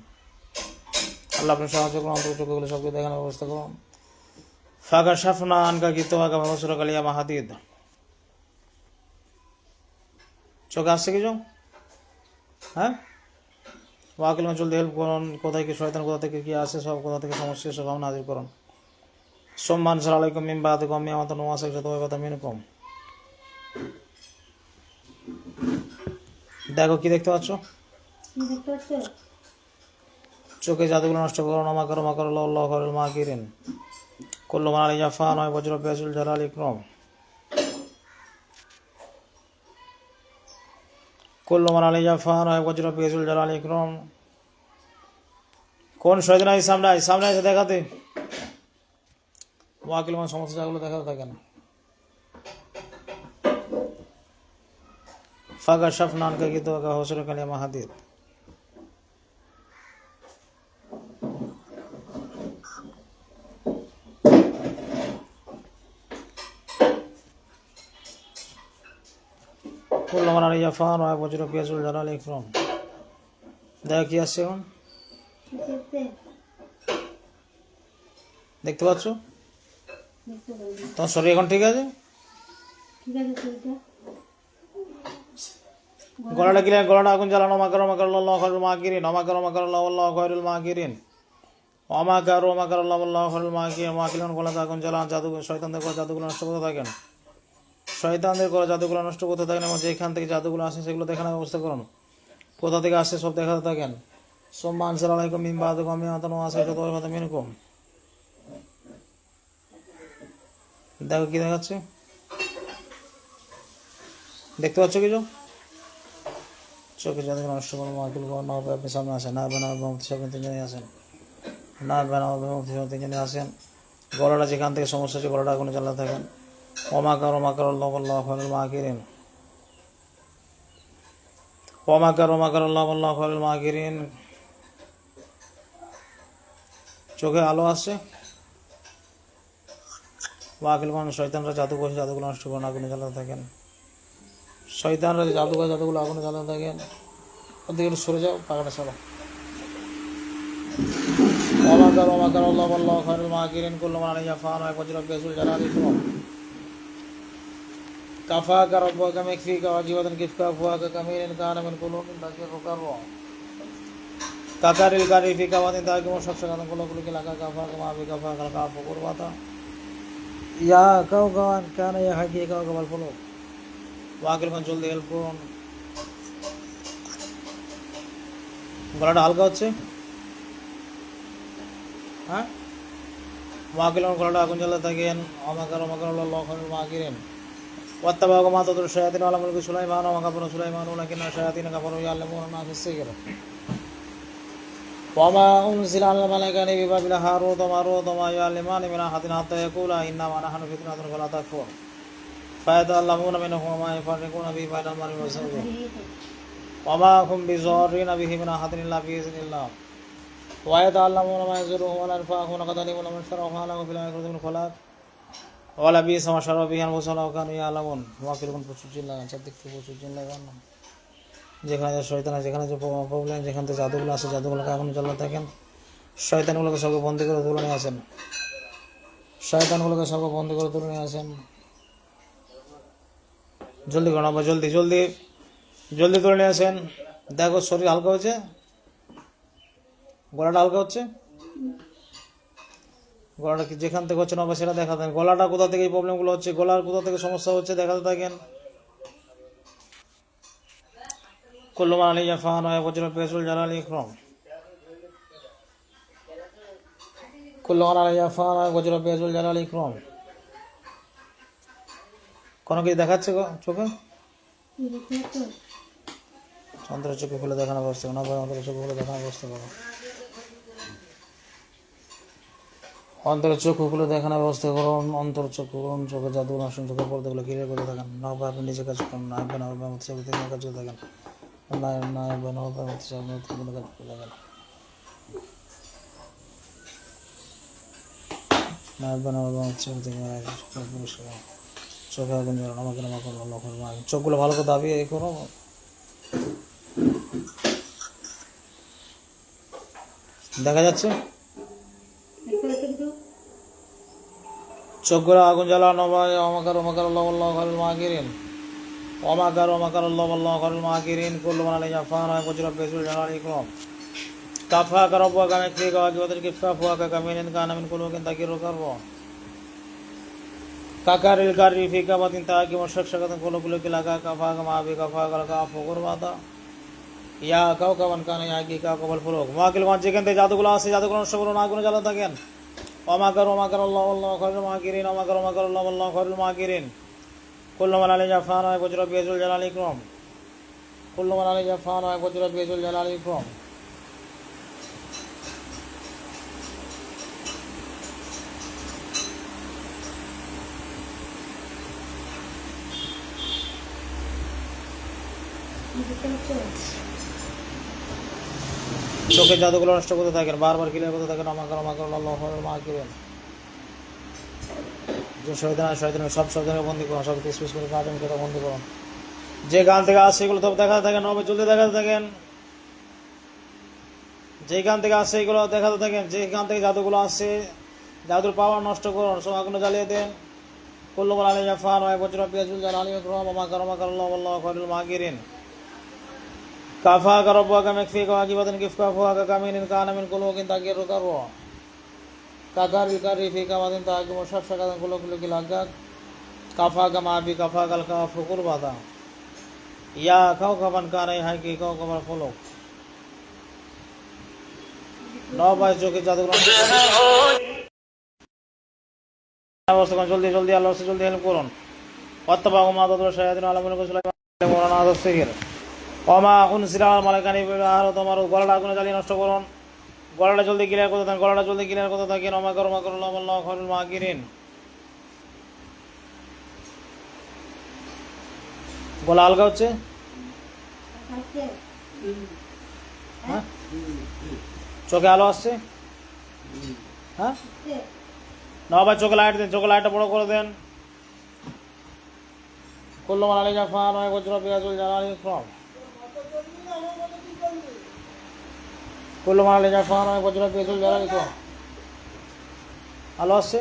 আল্লাহ আপনি সাহায্য করুন, অন্তরের চক্ষুগুলো সবকে দেখানোর ব্যবস্থা করুন। ফাকাশাফনা আনকা গিতওয়াকা ফাবসুরাকা লিয়া মাহাদিদ। চোখে আসছে কিছু? হ্যাঁ, ওয়াকিল মাচুল হেল্প করুন। কোথায় কি শয়তান, কোথা থেকে কি আসে, সব কোথা থেকে সমস্যা, সব আমরা হাজির করুন। সোম্মান সালাম আলাইকুম মিন বাদি কওমিন ওয়া তাওয়াসাইতু তাওবাতাম মিনকুম। দেখো কি দেখতে পাচ্ছ? কি দেখতে পাচ্ছ? চোখে জাদুগুলো নষ্ট করুন। অমাকার অমাকার আল্লাহু খায়রুল মাকিরিন, কুল্লু মান আলাইহা ফান ওয়া ইয়াবজুল বিহিল জালাল ইকরাম। কুল্লু মান আলাইহা ফান ওয়া ইয়াবজুল বিহিল জালাল ইকরাম। কোন শয়তান এই সামনে আয়, সামনে এসে দেখাতে। ওয়াকিল মান সমস্ত জায়গাগুলো দেখাতে থাকেন। ফাকাশাফনা আনকা গিতওয়াকা ফাবসুরাকা লিয়া মাহাদিদ। কুল্লু মান আলাইহা ফান ওয়া ইয়াবজুল বিহিল জালাল ইকরাম। দেখো কি আসছে এখন, কি দেখতে? দেখতে পাচ্ছ? দেখতে পাচ্ছি। তোমার শরীর এখন ঠিক আছে? ঠিক আছে সেটা। গলাটা ক্লিয়ার, গলাটা আগুন জ্বালানো। অমাকার অমাকার আল্লাহু খায়রুল মাকিরিন, অমাকার অমাকার আল্লাহু খায়রুল মাকিরিন, অমাকার অমাকার আল্লাহু খায়রুল মাকিরিন। ওয়াকিলন গলাতে আগুন জ্বালান। জাদু শয়তানদের করে জাদুগুলো নষ্ট করতে থাকেন, শয়তানদের করে জাদুগুলো নষ্ট করতে থাকেন এবং যেখান থেকে জাদুগুলো আসে সেগুলো দেখানোর ব্যবস্থা করুন। কোথা থেকে আসছে সব দেখাতে থাকেন। সুম্মা আনজালা আলাইকুম মিন বাদি কওমিন ওয়া তাওয়াসাইতু তাওবাতাম মিনকুম। দেখো কি দেখাচ্ছে, দেখতে পাচ্ছ কিছু? চোখে জাদুগুলো নষ্ট করুন। ওয়াকিল না হবে আপনি সামনে আসেন, না বেনা মুক্তি সামনে তিনজনই আসেন, না বেনা মুক্তি সামনে তিনজনই আসেন। গলাটা যেখান থেকে সমস্যা হচ্ছে গলাটা আগুনে জ্বালাতে থাকেন। অমাকার অমাকার আল্লাহু খায়রুল মাকিরিন, অমাকার অমাকার আল্লাহু খায়রুল মাকিরিন। চোখে আলো আসছে। ওয়াকিল কোন শয়তানরা জাদু করে জাদুগুলো নষ্ট করুন, আগুনে জ্বালাতে থাকেন। শয়তানরা জাদু করে জাদুগুলো আগুনে জ্বালাতে থাকেন। ওদিকে একটু সরে যাও, পাখাটা সরো। অমাকার অমাকার আল্লাহু খায়রুল মাকিরিন, কুল্লু মান আলাইহা ফান ওয়া ইয়াবজুল বিহিল জালাল ইকরাম। কাফাকা রাব্বুকা মিকফিকা ওয়াজিবাতান কিফকা ফুয়াকা কামিলিন কানা মিন কুলুবিন তাকিফু কাররা। কাকারিল কারিফি কাওয়াতিন তাকিমু শাকশাকাতান কুলুকুলুকি লাকা কাফাকা মা বিকাফা কাফু কুরবাতা। ইয়া কাওকাওয়ান কানা ইয়া হাকি কাওকাবাল ফুলু। ওয়াকিল কোন জলদি হেল্প করুন। গলাটা হালকা হচ্ছে। হ্যাঁ, ওয়াকিল গলাটা আগুন জ্বালাতে থাকেন। অমাকার অমাকার আল্লাহু খায়রুল মাকিরিন, ওয়াত্তাবাউ মা তাদুর শায়াতিন আলা মুলকি সুলাইমান ওয়া মা কাফারা সুলাইমান ওয়ালাকিন্না শায়াতিন কাফারু ইয়াল্লামুনা নাস আস-সিহর। ওয়া মা উনজিলা আলাল মালাইকানি বিবাবিল হারুত ওয়া মারুত ওয়া মা ইয়াল্লিমানি মিন আহাদিন হাত্তা ইয়াকুলা ইন্নামা নাহনু ফিতনাতুন ফালা তাকফুর ফায়াতাআল্লামুনা মিনহুমা মা ইয়াফাররিকুনা বিহি বাইনাল মার'i ওয়া যাওজিহি ওয়া মা হুম বিযাররিনা বিহি মিন আহাদিন ইল্লা বিইذنিল্লাহ ويتعلمون ما يضرهم ولا ينفعهم ولقد علموا لمن اشتروا ما له في الآخرة من خلاق ولبئس ما شروا به أنفسهم لو كانوا يعلمون ওয়াকিল কোন প্রচুর চিল্লায় চারদিক থেকে প্রচুর চিল্লায় না যেখানে যে শয়তান আছে যেখানে যে প্রবলেম যেখান থেকে জাদুগুলো আছে জাদুগুলোকে এখন চালাতে থাকেন শয়তানগুলোকে সবকে বন্দি করে তুলে নিয়ে আসেন শয়তানগুলোকে সবকে বন্দি করে তুলে নিয়ে আসেন জলদি করুন আবার জলদি জলদি জলদি তুলে নিয়ে আসেন দেখো শরীর হালকা হচ্ছে গলাটা হালকা হচ্ছে গলাটা যেখান থেকে হচ্ছে না সেটা দেখাতে থাকেন গলাটা কোথা থেকে এই প্রবলেমগুলো হচ্ছে গলার কোথা থেকে সমস্যা হচ্ছে দেখাতে থাকেন কুল্লুমান আলী জাফান হয় বজ্র পেসুল জালালি ইকরাম কুল্লুমান আলী জাফান হয় বজ্র পেসুল জালালি ইকরাম কোনো কিছু দেখাচ্ছে চোখে অন্তরের চোখে খুলে দেখানোর ব্যবস্থা করো না ভাই অন্তরের চোখে খুলে দেখানোর ব্যবস্থা করো অন্তরের চোখ খুলে দেখানোর ব্যবস্থা করুন অন্তর চোখ করুন চোখে জাদু নাশন চোখে পর্দাগুলো ক্লিয়ার করে থাকেন না ভাই আপনি নিজে কাজ করুন না ভাই না ভাই মতো সব থেকে কাজ করে থাকেন না না ভাই না ভাই মতো সব থেকে কাজ করে থাকেন না ভাই না ভাই মতো সব থেকে পরিষ্কার চোখে আগুন জ্বালানো আমাকে নামা করুন আল্লাহ করুন চোখগুলো ভালো করে দাবিয়ে এই করো দেখা যাচ্ছে চোখগুলো আগুন জ্বালানো ভাই অমাকার অমাকার আল্লাহ আল্লাহ খালুল মাগিরিন অমাকার অমাকার আল্লাহ আল্লাহ খালুল মাগিরিন কুল্লুমান আলী জাফান হয় বজ্র পেসুল জালালি ইকরাম কাফা করব কামে ফি গাওয়াকি ওদের কিফা ফুয়া কা কামিন কানা মিন কুলুকিন তাকিরু করব কাকারিল কারি ফি কাবাতিন তাকি মুশাকশাকাতান কুলুকুলকি লাগা কাফা কামা বি কাফা কাল কাফু কুরবাতা ইয়া কাওকাবান কানা ইয়াকি কাওকাবাল ফুরুক ওয়াকিলগঞ্জ যেখান থেকে জাদুগুলো আছে জাদুগুলো নষ্ট করুন আগুনে জ্বালা থাকেন অমাকার অমাকার আল্লাহ আল্লাহ খায়রুল মাকিরিন অমাকার অমাকার আল্লাহ আল্লাহ খায়রুল মাকিরিন কুল্লুমান আলী জাফান হয় বজ্র পেসুল জালালি ইকরাম কুল্লুমান আলী জাফান হয় বজ্র পেসুল জালালি ইকরাম চোখের জাদুগুলো নষ্ট করতে থাকেন বারবার ক্লিয়ার করতে থাকেন আমাকার আমাকার আল্লাহ মাকিরিন যে শয়তান সব শয়তানকে বন্দি করুন সব স্পেস করে কাজের কথা বন্দি করুন যে গান থেকে আসছে এগুলো সব দেখাতে থাকেন নবে চলতে দেখাতে থাকেন যে গান থেকে আসছে এগুলো দেখাতে থাকেন যে গান থেকে জাদুগুলো আসছে জাদুর পাওয়ার নষ্ট করুন সব আগুনে জ্বালিয়ে দেন কুল্লুমান আলী জাফান হয় বজ্র পেসুল জালালি ইকরাম আমাকার আমাকার আল্লাহ আল্লাহ খায়রুল মাকিরিন কাফা করব কামে ফি গাওয়াকি বাদান কিফা ফুয়া কা কামিন কানা মিন কুলুকিন তাকিরু করব কাকারিল কারি ফি কাবাতিন তাকি মুশাকশাকাতান কুলুকুলকি লাগা কাফা কামা বি কাফা কাল কাফু কুরবাতা ইয়া কাওকাবান কানা ইয়াকি কাওকাবাল ফুলুক নবাই চোখে জাদুগুলো জলদি জলদি আল্লাহ জলদি হেল্প করুন ওয়াত্তাবাউ মা তাদুল শায়াতিন আলা মুলকি সুলাইমান ওয়া আদা সিহির ওমা উনসিরা মালাকানি আর তোমার গলাটা আগুনে জ্বালিয়ে নষ্ট করুন গলাটা জলদি ক্লিয়ার করতে থাকেন গলাটা জলদি ক্লিয়ার করতে থাকেন ওমাকার ওমাকার আল্লাহ আল্লাহ খায়রুল মাকিরিন গলা হালকা হচ্ছে হ্যাঁ চোখে আলো আসছে হ্যাঁ না ভাই চোখে লাইট দেন চোখে লাইটটা বড় করে দেন কুল্লুমান আলী জাফান হয় বজ্র পেসুল জালালি ইকরাম কুল্লুমান আলী জাফান হয় বজ্র পেসুল জালালি ইকরাম আলো আসছে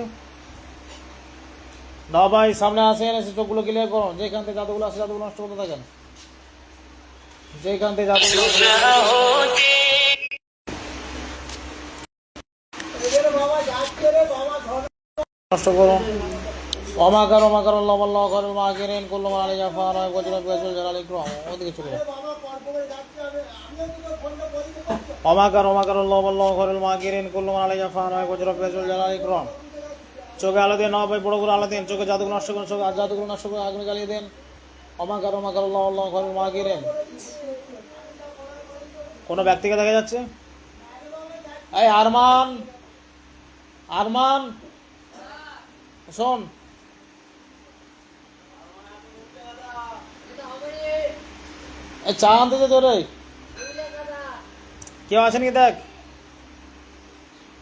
না ভাই সামনে আসেন এসে চোখগুলো ক্লিয়ার করুন যেখান থেকে জাদুগুলো আসে জাদুগুলো নষ্ট করতে থাকেন যেখান থেকে জাদুগুলো নষ্ট করুন অমাকার অমাকার আল্লাহ আল্লাহ খায়রুল মাকিরিন কুল্লুমান আলী জাফান হয় বজ্র পেসুল জালালি ইকরাম ওদিকে চলে যান অমাকার অমাকার আল্লাহ আল্লাহ খায়রুল মাকিরিন কুল্লুমান আলী জাফান হয় বজ্র পেসুল জালালি ইকরাম চোখে আলো দিয়ে না ভাই বড় করে আলো দেন চোখে জাদুগুলো নষ্ট করুন চোখে জাদুগুলো নষ্ট করে আগুনে জ্বালিয়ে দেন অমাকার অমাকার আল্লাহ আল্লাহ খায়রুল মাকিরিন কোনো ব্যক্তিকে দেখা যাচ্ছে এই আরমান আরমান শোন চা আনতে যে তোরে কেউ আছে নাকি দেখ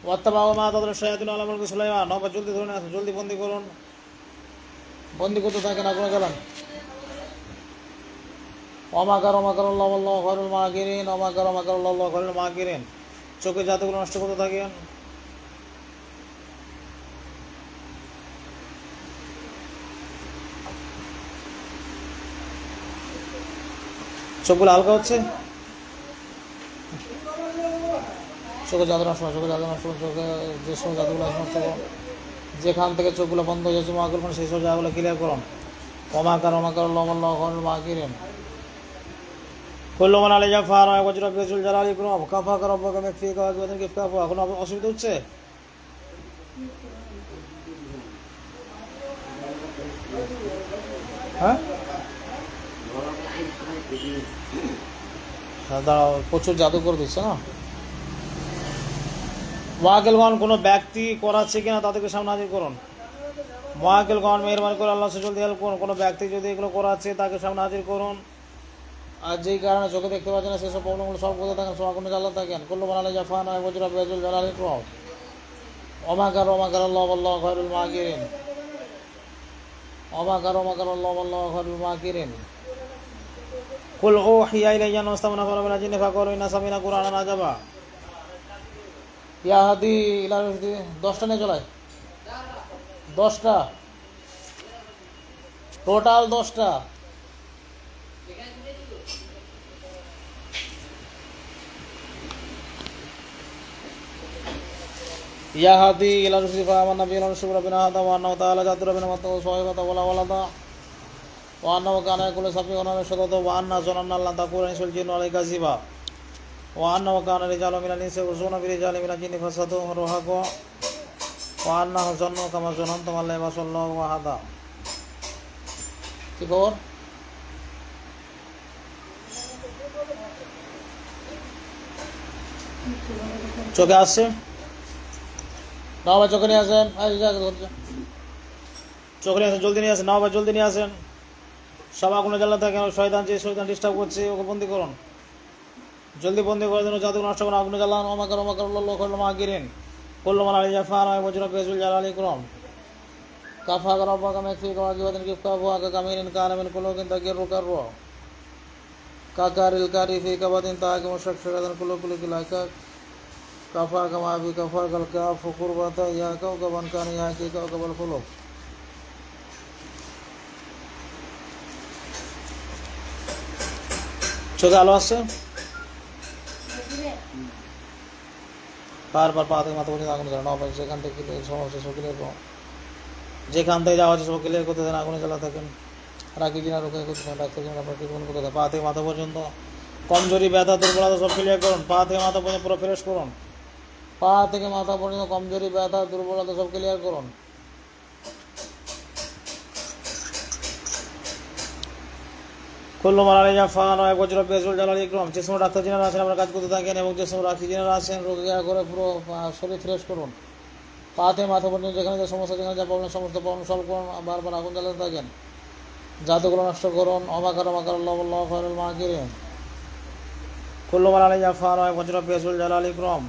ওয়াত্তাবাউ মা তাদরু শায়াতিন আলা মুলকি সুলাইমান। নবাব জলদি ধরে নিয়ে আসুন, জলদি বন্দি করুন। বন্দি করতে থাকেন, আগুনে জ্বালান। ওয়ামাকার ওয়ামাকারাল্লাহু ওয়াল্লাহু খায়রুল মাকিরিন। ওয়ামাকার ওয়ামাকারাল্লাহু ওয়াল্লাহু খায়রুল মাকিরিন। চোখের জাদুগুলো নষ্ট করতে থাকেন। চোখগুলো হালকা হচ্ছে, চোখে জাদু নষ্ট হয়, চোখে জাদু নষ্ট হয়, চোখে যে সব জাদুগুলো নষ্ট করুন। যেখান থেকে চোখগুলো বন্ধ হয়ে যাচ্ছে মহাকুল সেই সব জায়গাগুলো ক্লিয়ার করুন। ওয়ামাকার ওয়ামাকারাল্লাহু ওয়াল্লাহু খায়রুল মাকিরিন। কুল্লু মান আলাইহা ফান ওয়া ওয়াজহু রাব্বিকুল জালালি ওয়াল ইকরাম। কাফাকা রাব্বুকা বিকাফিকা ওয়া আযওয়াজুকা কিফকাফা। এখন অসুবিধা হচ্ছে? হ্যাঁ, দাঁড়াও, প্রচুর জাদু করে দিচ্ছে না। মুআক্কিলগণ কোনো ব্যক্তি করাচ্ছে কিনা তাদেরকে সামনে হাজির করুন। মুআক্কিলগণ মেহরবানি করে আল্লাহ জলদি হেল্প করুন। কোনো ব্যক্তি যদি এগুলো করাচ্ছে তাকে সামনে হাজির করুন। আর যেই কারণে চোখে দেখতে পাচ্ছেন না সেসব প্রবলেমগুলো সলভ করতে থাকেন, সব আগুনে জ্বালাতে থাকেন। কুল্লু মান আলাইহা ফান ওয়া ওয়াজহু রাব্বিকুল জালালি ওয়াল ইকরাম। ওয়ামাকার ওয়ামাকারাল্লাহু ওয়াল্লাহু খায়রুল মাকিরিন। ওয়ামাকার ওয়ামাকারাল্লাহু ওয়াল্লাহু খায়রুল মাকিরিন। কুল উহিয়া ইলাইয়া আন্নাহু ইসতামা নাফারুম মিনাল জিন্নি ফাকালু ইন্না সামি'না কুরআনান আজাবা ইয়াহদি ইলা রুশদি। 10টা নিয়ে চলায়, 10টা টোটাল, 10টা। ইয়াহাদি ইলা রুশদি ফাআমান্না বিহি ওয়া নাশকুরু রাব্বিনা হাদা ওয়া আন্নাহু তাআলা জাদ্দু রাব্বিনা মাত্তাউ সাহিবাতা ওয়ালা ওয়ালাদা ওয়া আন্নাহু কানা ইয়াকুলু সাফিহুন শাদাদা ওয়া আন্না যানান্না আল্লাহ তাকুনা ইনসুল জিন্নু আলাইহি কাযিবা ওয়া আন্নাহু কানা রিজালুম মিনাল ইনসি ইয়াউযুনা বিরিজালিম মিনাল জিন্নি ফাসাদুহু রুহাকা ওয়া আন্নাহু যান্নু কামা যানান্তুম আল্লাহু ওয়াসাল্লাহু ওয়া হাদা। কি খবর? চোখে আসছে না ভাই? চোখে নিয়ে আসেন, চোখে নিয়ে আসেন, জলদি নিয়ে আসেন। না ভাই জলদি নিয়ে আসেন। সব আগুনে জ্বালা থাকে, শয়তান যে শয়তান ডিস্টার্ব করছে ওকে বন্দি করুন, জলদি বন্দি করে দেন। জাদু নষ্ট করুন, আগুনে জ্বালান। ওয়ামাকার ওয়ামাকারাল্লাহু খায়রুল মাকিরিন। কুল্লু মান আলাইহা ফান ওয়া ওয়াজহু রাব্বিকুল জালালি ওয়াল ইকরাম। কাফাকা রাব্বুকা বিকাফিকা ওয়া আযওয়াজুকা কিফকাফা ওয়া কামিনিন কানা মিন কুলুকিন তাকিরু কাররু কাকারিল কারিফি কাবাদিন তাকিমু শাকশাকাদান কুলুকুলুকি লাকা কাফাকা মা বিকাফাকাল কাফু কুরবাতা ইয়া কাওকাবান কানা ইয়া কি কাওকাবাল ফুলুক। চোখে আলো আসছে? বারবার পা থেকে মাথা পর্যন্ত আগুনে জ্বালানো হবে। যেখান থেকে সমস্যা সব ক্লিয়ার করুন, যেখান থেকে যাওয়া হচ্ছে সব ক্লিয়ার করতে দেন, আগুনে জ্বালা থাকেন। রাখি জিনা রোকে করতে থাকেন, ডাক্তার জিনা আপনার ট্রিটমেন্ট করতে থাকেন। পা থেকে মাথা পর্যন্ত কমজোরি, ব্যথা, দুর্বলতা সব ক্লিয়ার করুন। পা থেকে মাথা পর্যন্ত পুরো ফ্রেশ করুন। পা থেকে মাথা পর্যন্ত কমজোরি, ব্যথা, দুর্বলতা সব ক্লিয়ার করুন। কুল্লু মান আলাইহা ফান ওয়া ওয়াজহু রাব্বিকুল জালালি ওয়াল ইকরাম। যে সময় ডাক্তার জিনারা আছেন আপনারা কাজ করতে থাকেন, এবং যে সময় রাখি জিনারা আছেন রোগীরা করে পুরো শরীর ফ্রেশ করুন। পা থেকে মাথা পর্যন্ত যেখানে যে সমস্যা, যেখানে যা প্রবলেম, সমস্ত প্রবলেম সলভ করুন। বারবার আগুন জ্বালাতে থাকেন, জাদুগুলো নষ্ট করুন। ওয়ামাকার ওয়ামাকারাল্লাহু ওয়াল্লাহু খায়রুল মাকিরিন। কুল্লু মান আলাইহা ফান ওয়া ওয়াজহু রাব্বিকুল জালালি ওয়াল ইকরাম।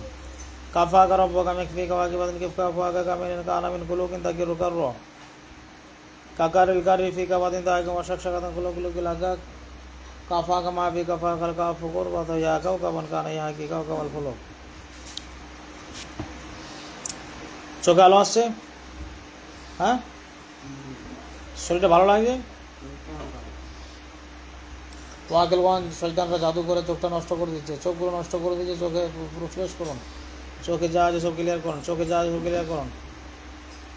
কাফাকা রাব্বুকা বিকাফিকা ওয়া আযওয়াজুকা কিফকাফা ওয়া কামিনিন কানা মিন কুলুকিন তাকিরু কাররু কাকারিল কারিফি কাবাদিন তাকিমু শাকশাকাদান কুলুকুলুকি লাকা কাফাকা মা বিকাফাকাল কাফু কুরবাতা ইয়া কাওকাবান কানা ইয়া কি কাওকাবাল ফুলুক। চোখে আলো আসছে? হ্যাঁ, শরীরটা ভালো লাগছে? ওয়াকিলগঞ্জ শয়তানরা জাদু করে চোখটা নষ্ট করে দিচ্ছে, চোখগুলো নষ্ট করে দিচ্ছে। চোখে পুরো ফ্রেশ করুন, চোখে যা আছে সব ক্লিয়ার করুন, চোখে যা আছে সব ক্লিয়ার করুন।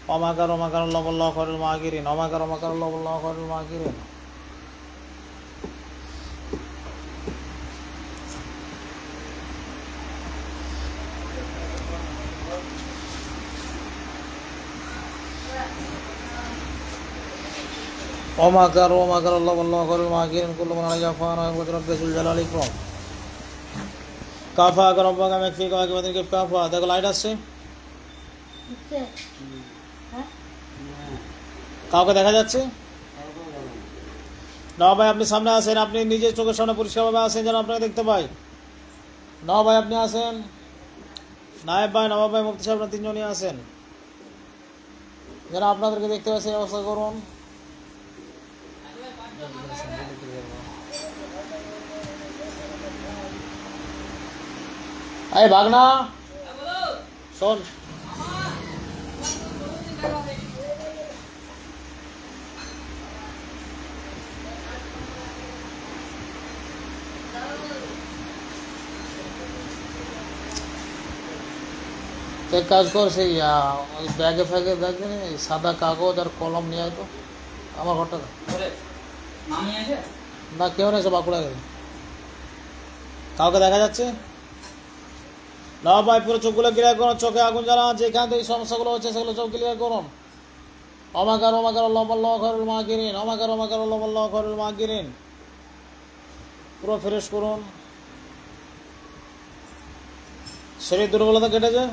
ওয়ামাকার ওয়ামাকারাল্লাহু ওয়াল্লাহু খায়রুল মাকিরিন। ওয়ামাকার ওয়ামাকারাল্লাহু ওয়াল্লাহু খায়রুল মাকিরিন। ওয়ামাকার ওয়ামাকারাল্লাহু ওয়াল্লাহু খায়রুল মাকিরিন। কুল্লু মান আলাইহা ফান ওয়া ওয়াজহু রাব্বিকুল জালালি ওয়াল ইকরাম। কাফাকা রাব্বুকা বিকাফিকা ওয়া আযওয়াজুকা কিফকাফা। দেখো লাইট আসছে? কাউকে দেখা যাচ্ছে না ভাই? আপনি সামনে আসেন, আপনি নিজের চোখের সামনে পরিষ্কারভাবে আসেন যেন আপনাকে দেখতে পাই। না ভাই আপনি আসেন, নায়েব ভাই, নবাব ভাই, মুফতি সাহেব, তিনজনই আছেন। যারা আপনাদেরকে দেখতে পাচ্ছে সেই অবস্থা করুন। এই ভাগনা শোন, এক কাজ কর, সেই ওই ব্যাগে ফ্যাগে দেখবে সাদা কাগজ আর কলম নিয়ে আয় তো আমার ঘরটা। না কেউ নেই, সব বাঁকুড়া গেছে। কাউকে দেখা যাচ্ছে না ভাই? পুরো চোখগুলো ক্লিয়ার করুন, চোখে আগুন জ্বালা, যেখান থেকে এই সমস্যাগুলো হচ্ছে সেগুলো সব ক্লিয়ার করুন। অমাকার অমাকার আল্লাহ খরুল মাগিরিন, অমাকার অমাকার আল্লাহ খরুল মাগিরিন। পুরো ফ্রেশ করুন। শরীর দুর্বলতা কেটেছে?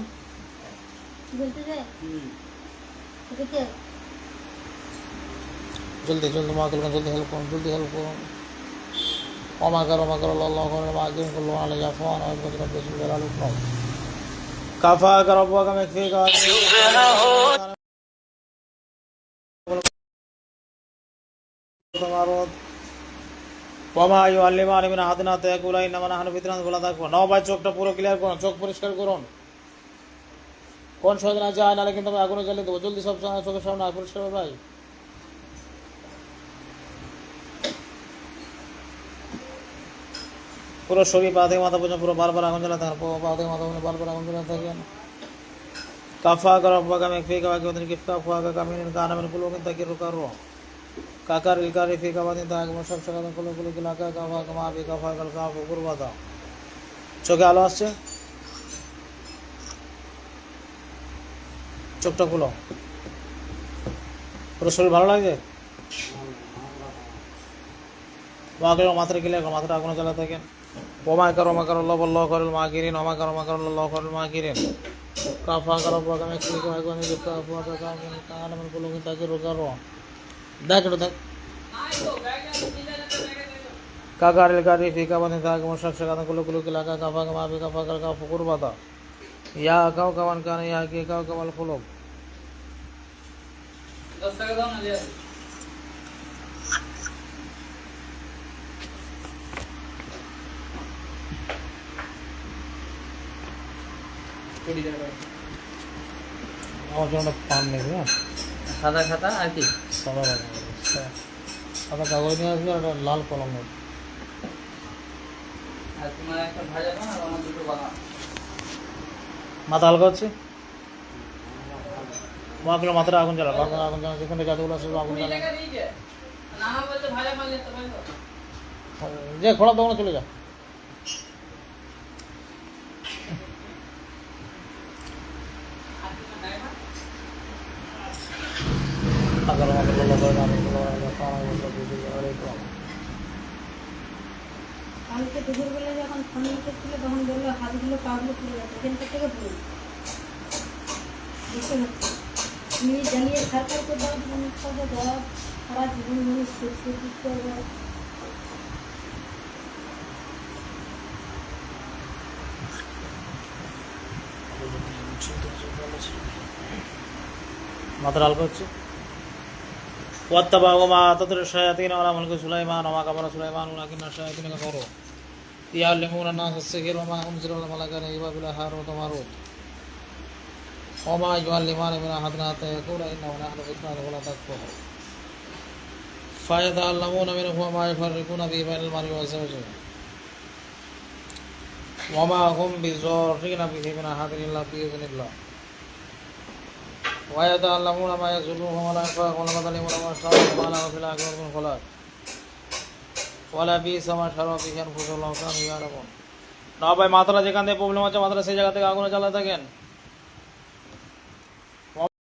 জলদি জলদি মাকুল খান, জলদি হেল্প করুন, জলদি হেল্প করুন। অমাকার অমাকার আল্লাহ খরুল মাগিরিন কুল্লু আলাইহি আফওয়ান ওয়া ইয়াকুতুনা বিসমিল্লাহির রহমানির রহিম। কাফা কারাবুকা মাকফিকা চোখটা পুরো ক্লিয়ার করুন, চোখ পরিষ্কার করুন। কোন সদনা যায় নাহলে কিন্তু আমি আগুনে জ্বালিয়ে দেবো। জলদি সব চোখের সামনে পরিষ্কার ভাই। পুরো শরীর পা থেকে মাথা পর্যন্ত পুরো বারবার আগুন জ্বালা থাকেন, পা থেকে মাথা পর্যন্ত বারবার আগুন জ্বালা থাকেন। কাফা কারাবুকা মাকফিকা ওয়া ইয়াকুতুনা কিফকা ফুয়াকা কামিন কানামিন কুলুকিন তাকিরু কারু কাকার ইলকারি ফি কাবাদিন তাক মুশাক শাকাদান কুলু কুলু কিলাকা কাফা কামা বি কাফা কাল কাফু কুরবাতা। চোখে আলো আসছে? চোখটা খুলো। পুরো শরীর ভালো লাগছে? মাথাটা ক্লিয়ার করো, মাথাটা আগুনে জ্বালা থাকেন। ওমাকার ওমাকার আল্লাহ খরুল মাগিরিন, ওমাকার ওমাকার আল্লাহ খরুল মাগিরিন। কাফা কারাবুকা মাকফিকা ওয়া ইয়াকুতুনা কিফকা ফুয়াকা কামিন কুলুকিন তাকিরু কারু। দেখ এটা দেখ। কাকার ইলকারি ফি কাবাদিন তাক মুশাক শাকাদান কুলু কুলু কিলাকা কাফা কামা বি কাফা কাল কাফু কুরবাতা। ইয়া কাউ কামান কান ইয়া কি কাউ কামাল খুলুক। 10 টাকা দাও না লিয়া। আমার জন্য পান নেই, হ্যাঁ সাদা খাতা আর কি সাদা সাদা কাগজ নিয়ে আসবে আর একটা লাল কলম নেই। আর তোমার একটা ভাজা বানা আর আমার দুটো বানা। মাথা হালকা হচ্ছে? মাগুলো মাথাটা আগুন জ্বালা, মাথাটা আগুন জ্বালা, যেখানে জাদুগুলো আছে আগুন জ্বালা। নানা বলতে ভাজা পারলে তো ভালো। যে খোলা দোকানে চলে যা। কালকে দুপুরবেলা যখন ফোন করছিল তখন বললো হাতগুলো পাগুলো খুলে যাচ্ছে, এখানটা থেকে ভুল বুঝতে পারছি। তুমি জ্বালিয়ে সরকার করে দাও, দেওয়া সারা জীবন মানুষ করতে দিতে হবে। মাথার হালকা হচ্ছে। واتبعوا ما تتلو الشياطين على ملك سليمان وما كفر سليمان ولكن الشياطين كفروا يعلمون الناس السحر وما أنزل على الملكين ببابل هاروت وماروت وما يعلمان من أحد حتى يقولا إنه نحن فتنة ولا تكفر فيتعلمون منهما ما يفرقون به بين المرء وزوجه وما هم بضارين به من أحد إلا بإذن الله ويتعلمون ما يضرهم ولا ينفعهم ولا يظلمون وما اشركوا وما لهم في الآخرة من خلاق ولبئس ما شروا به أنفسهم لو كانوا يعلمون। না ভাই মাথাটা যেখান থেকে প্রবলেম আছে মাথাটা সেই জায়গা থেকে আগুনে জ্বালা থাকেন।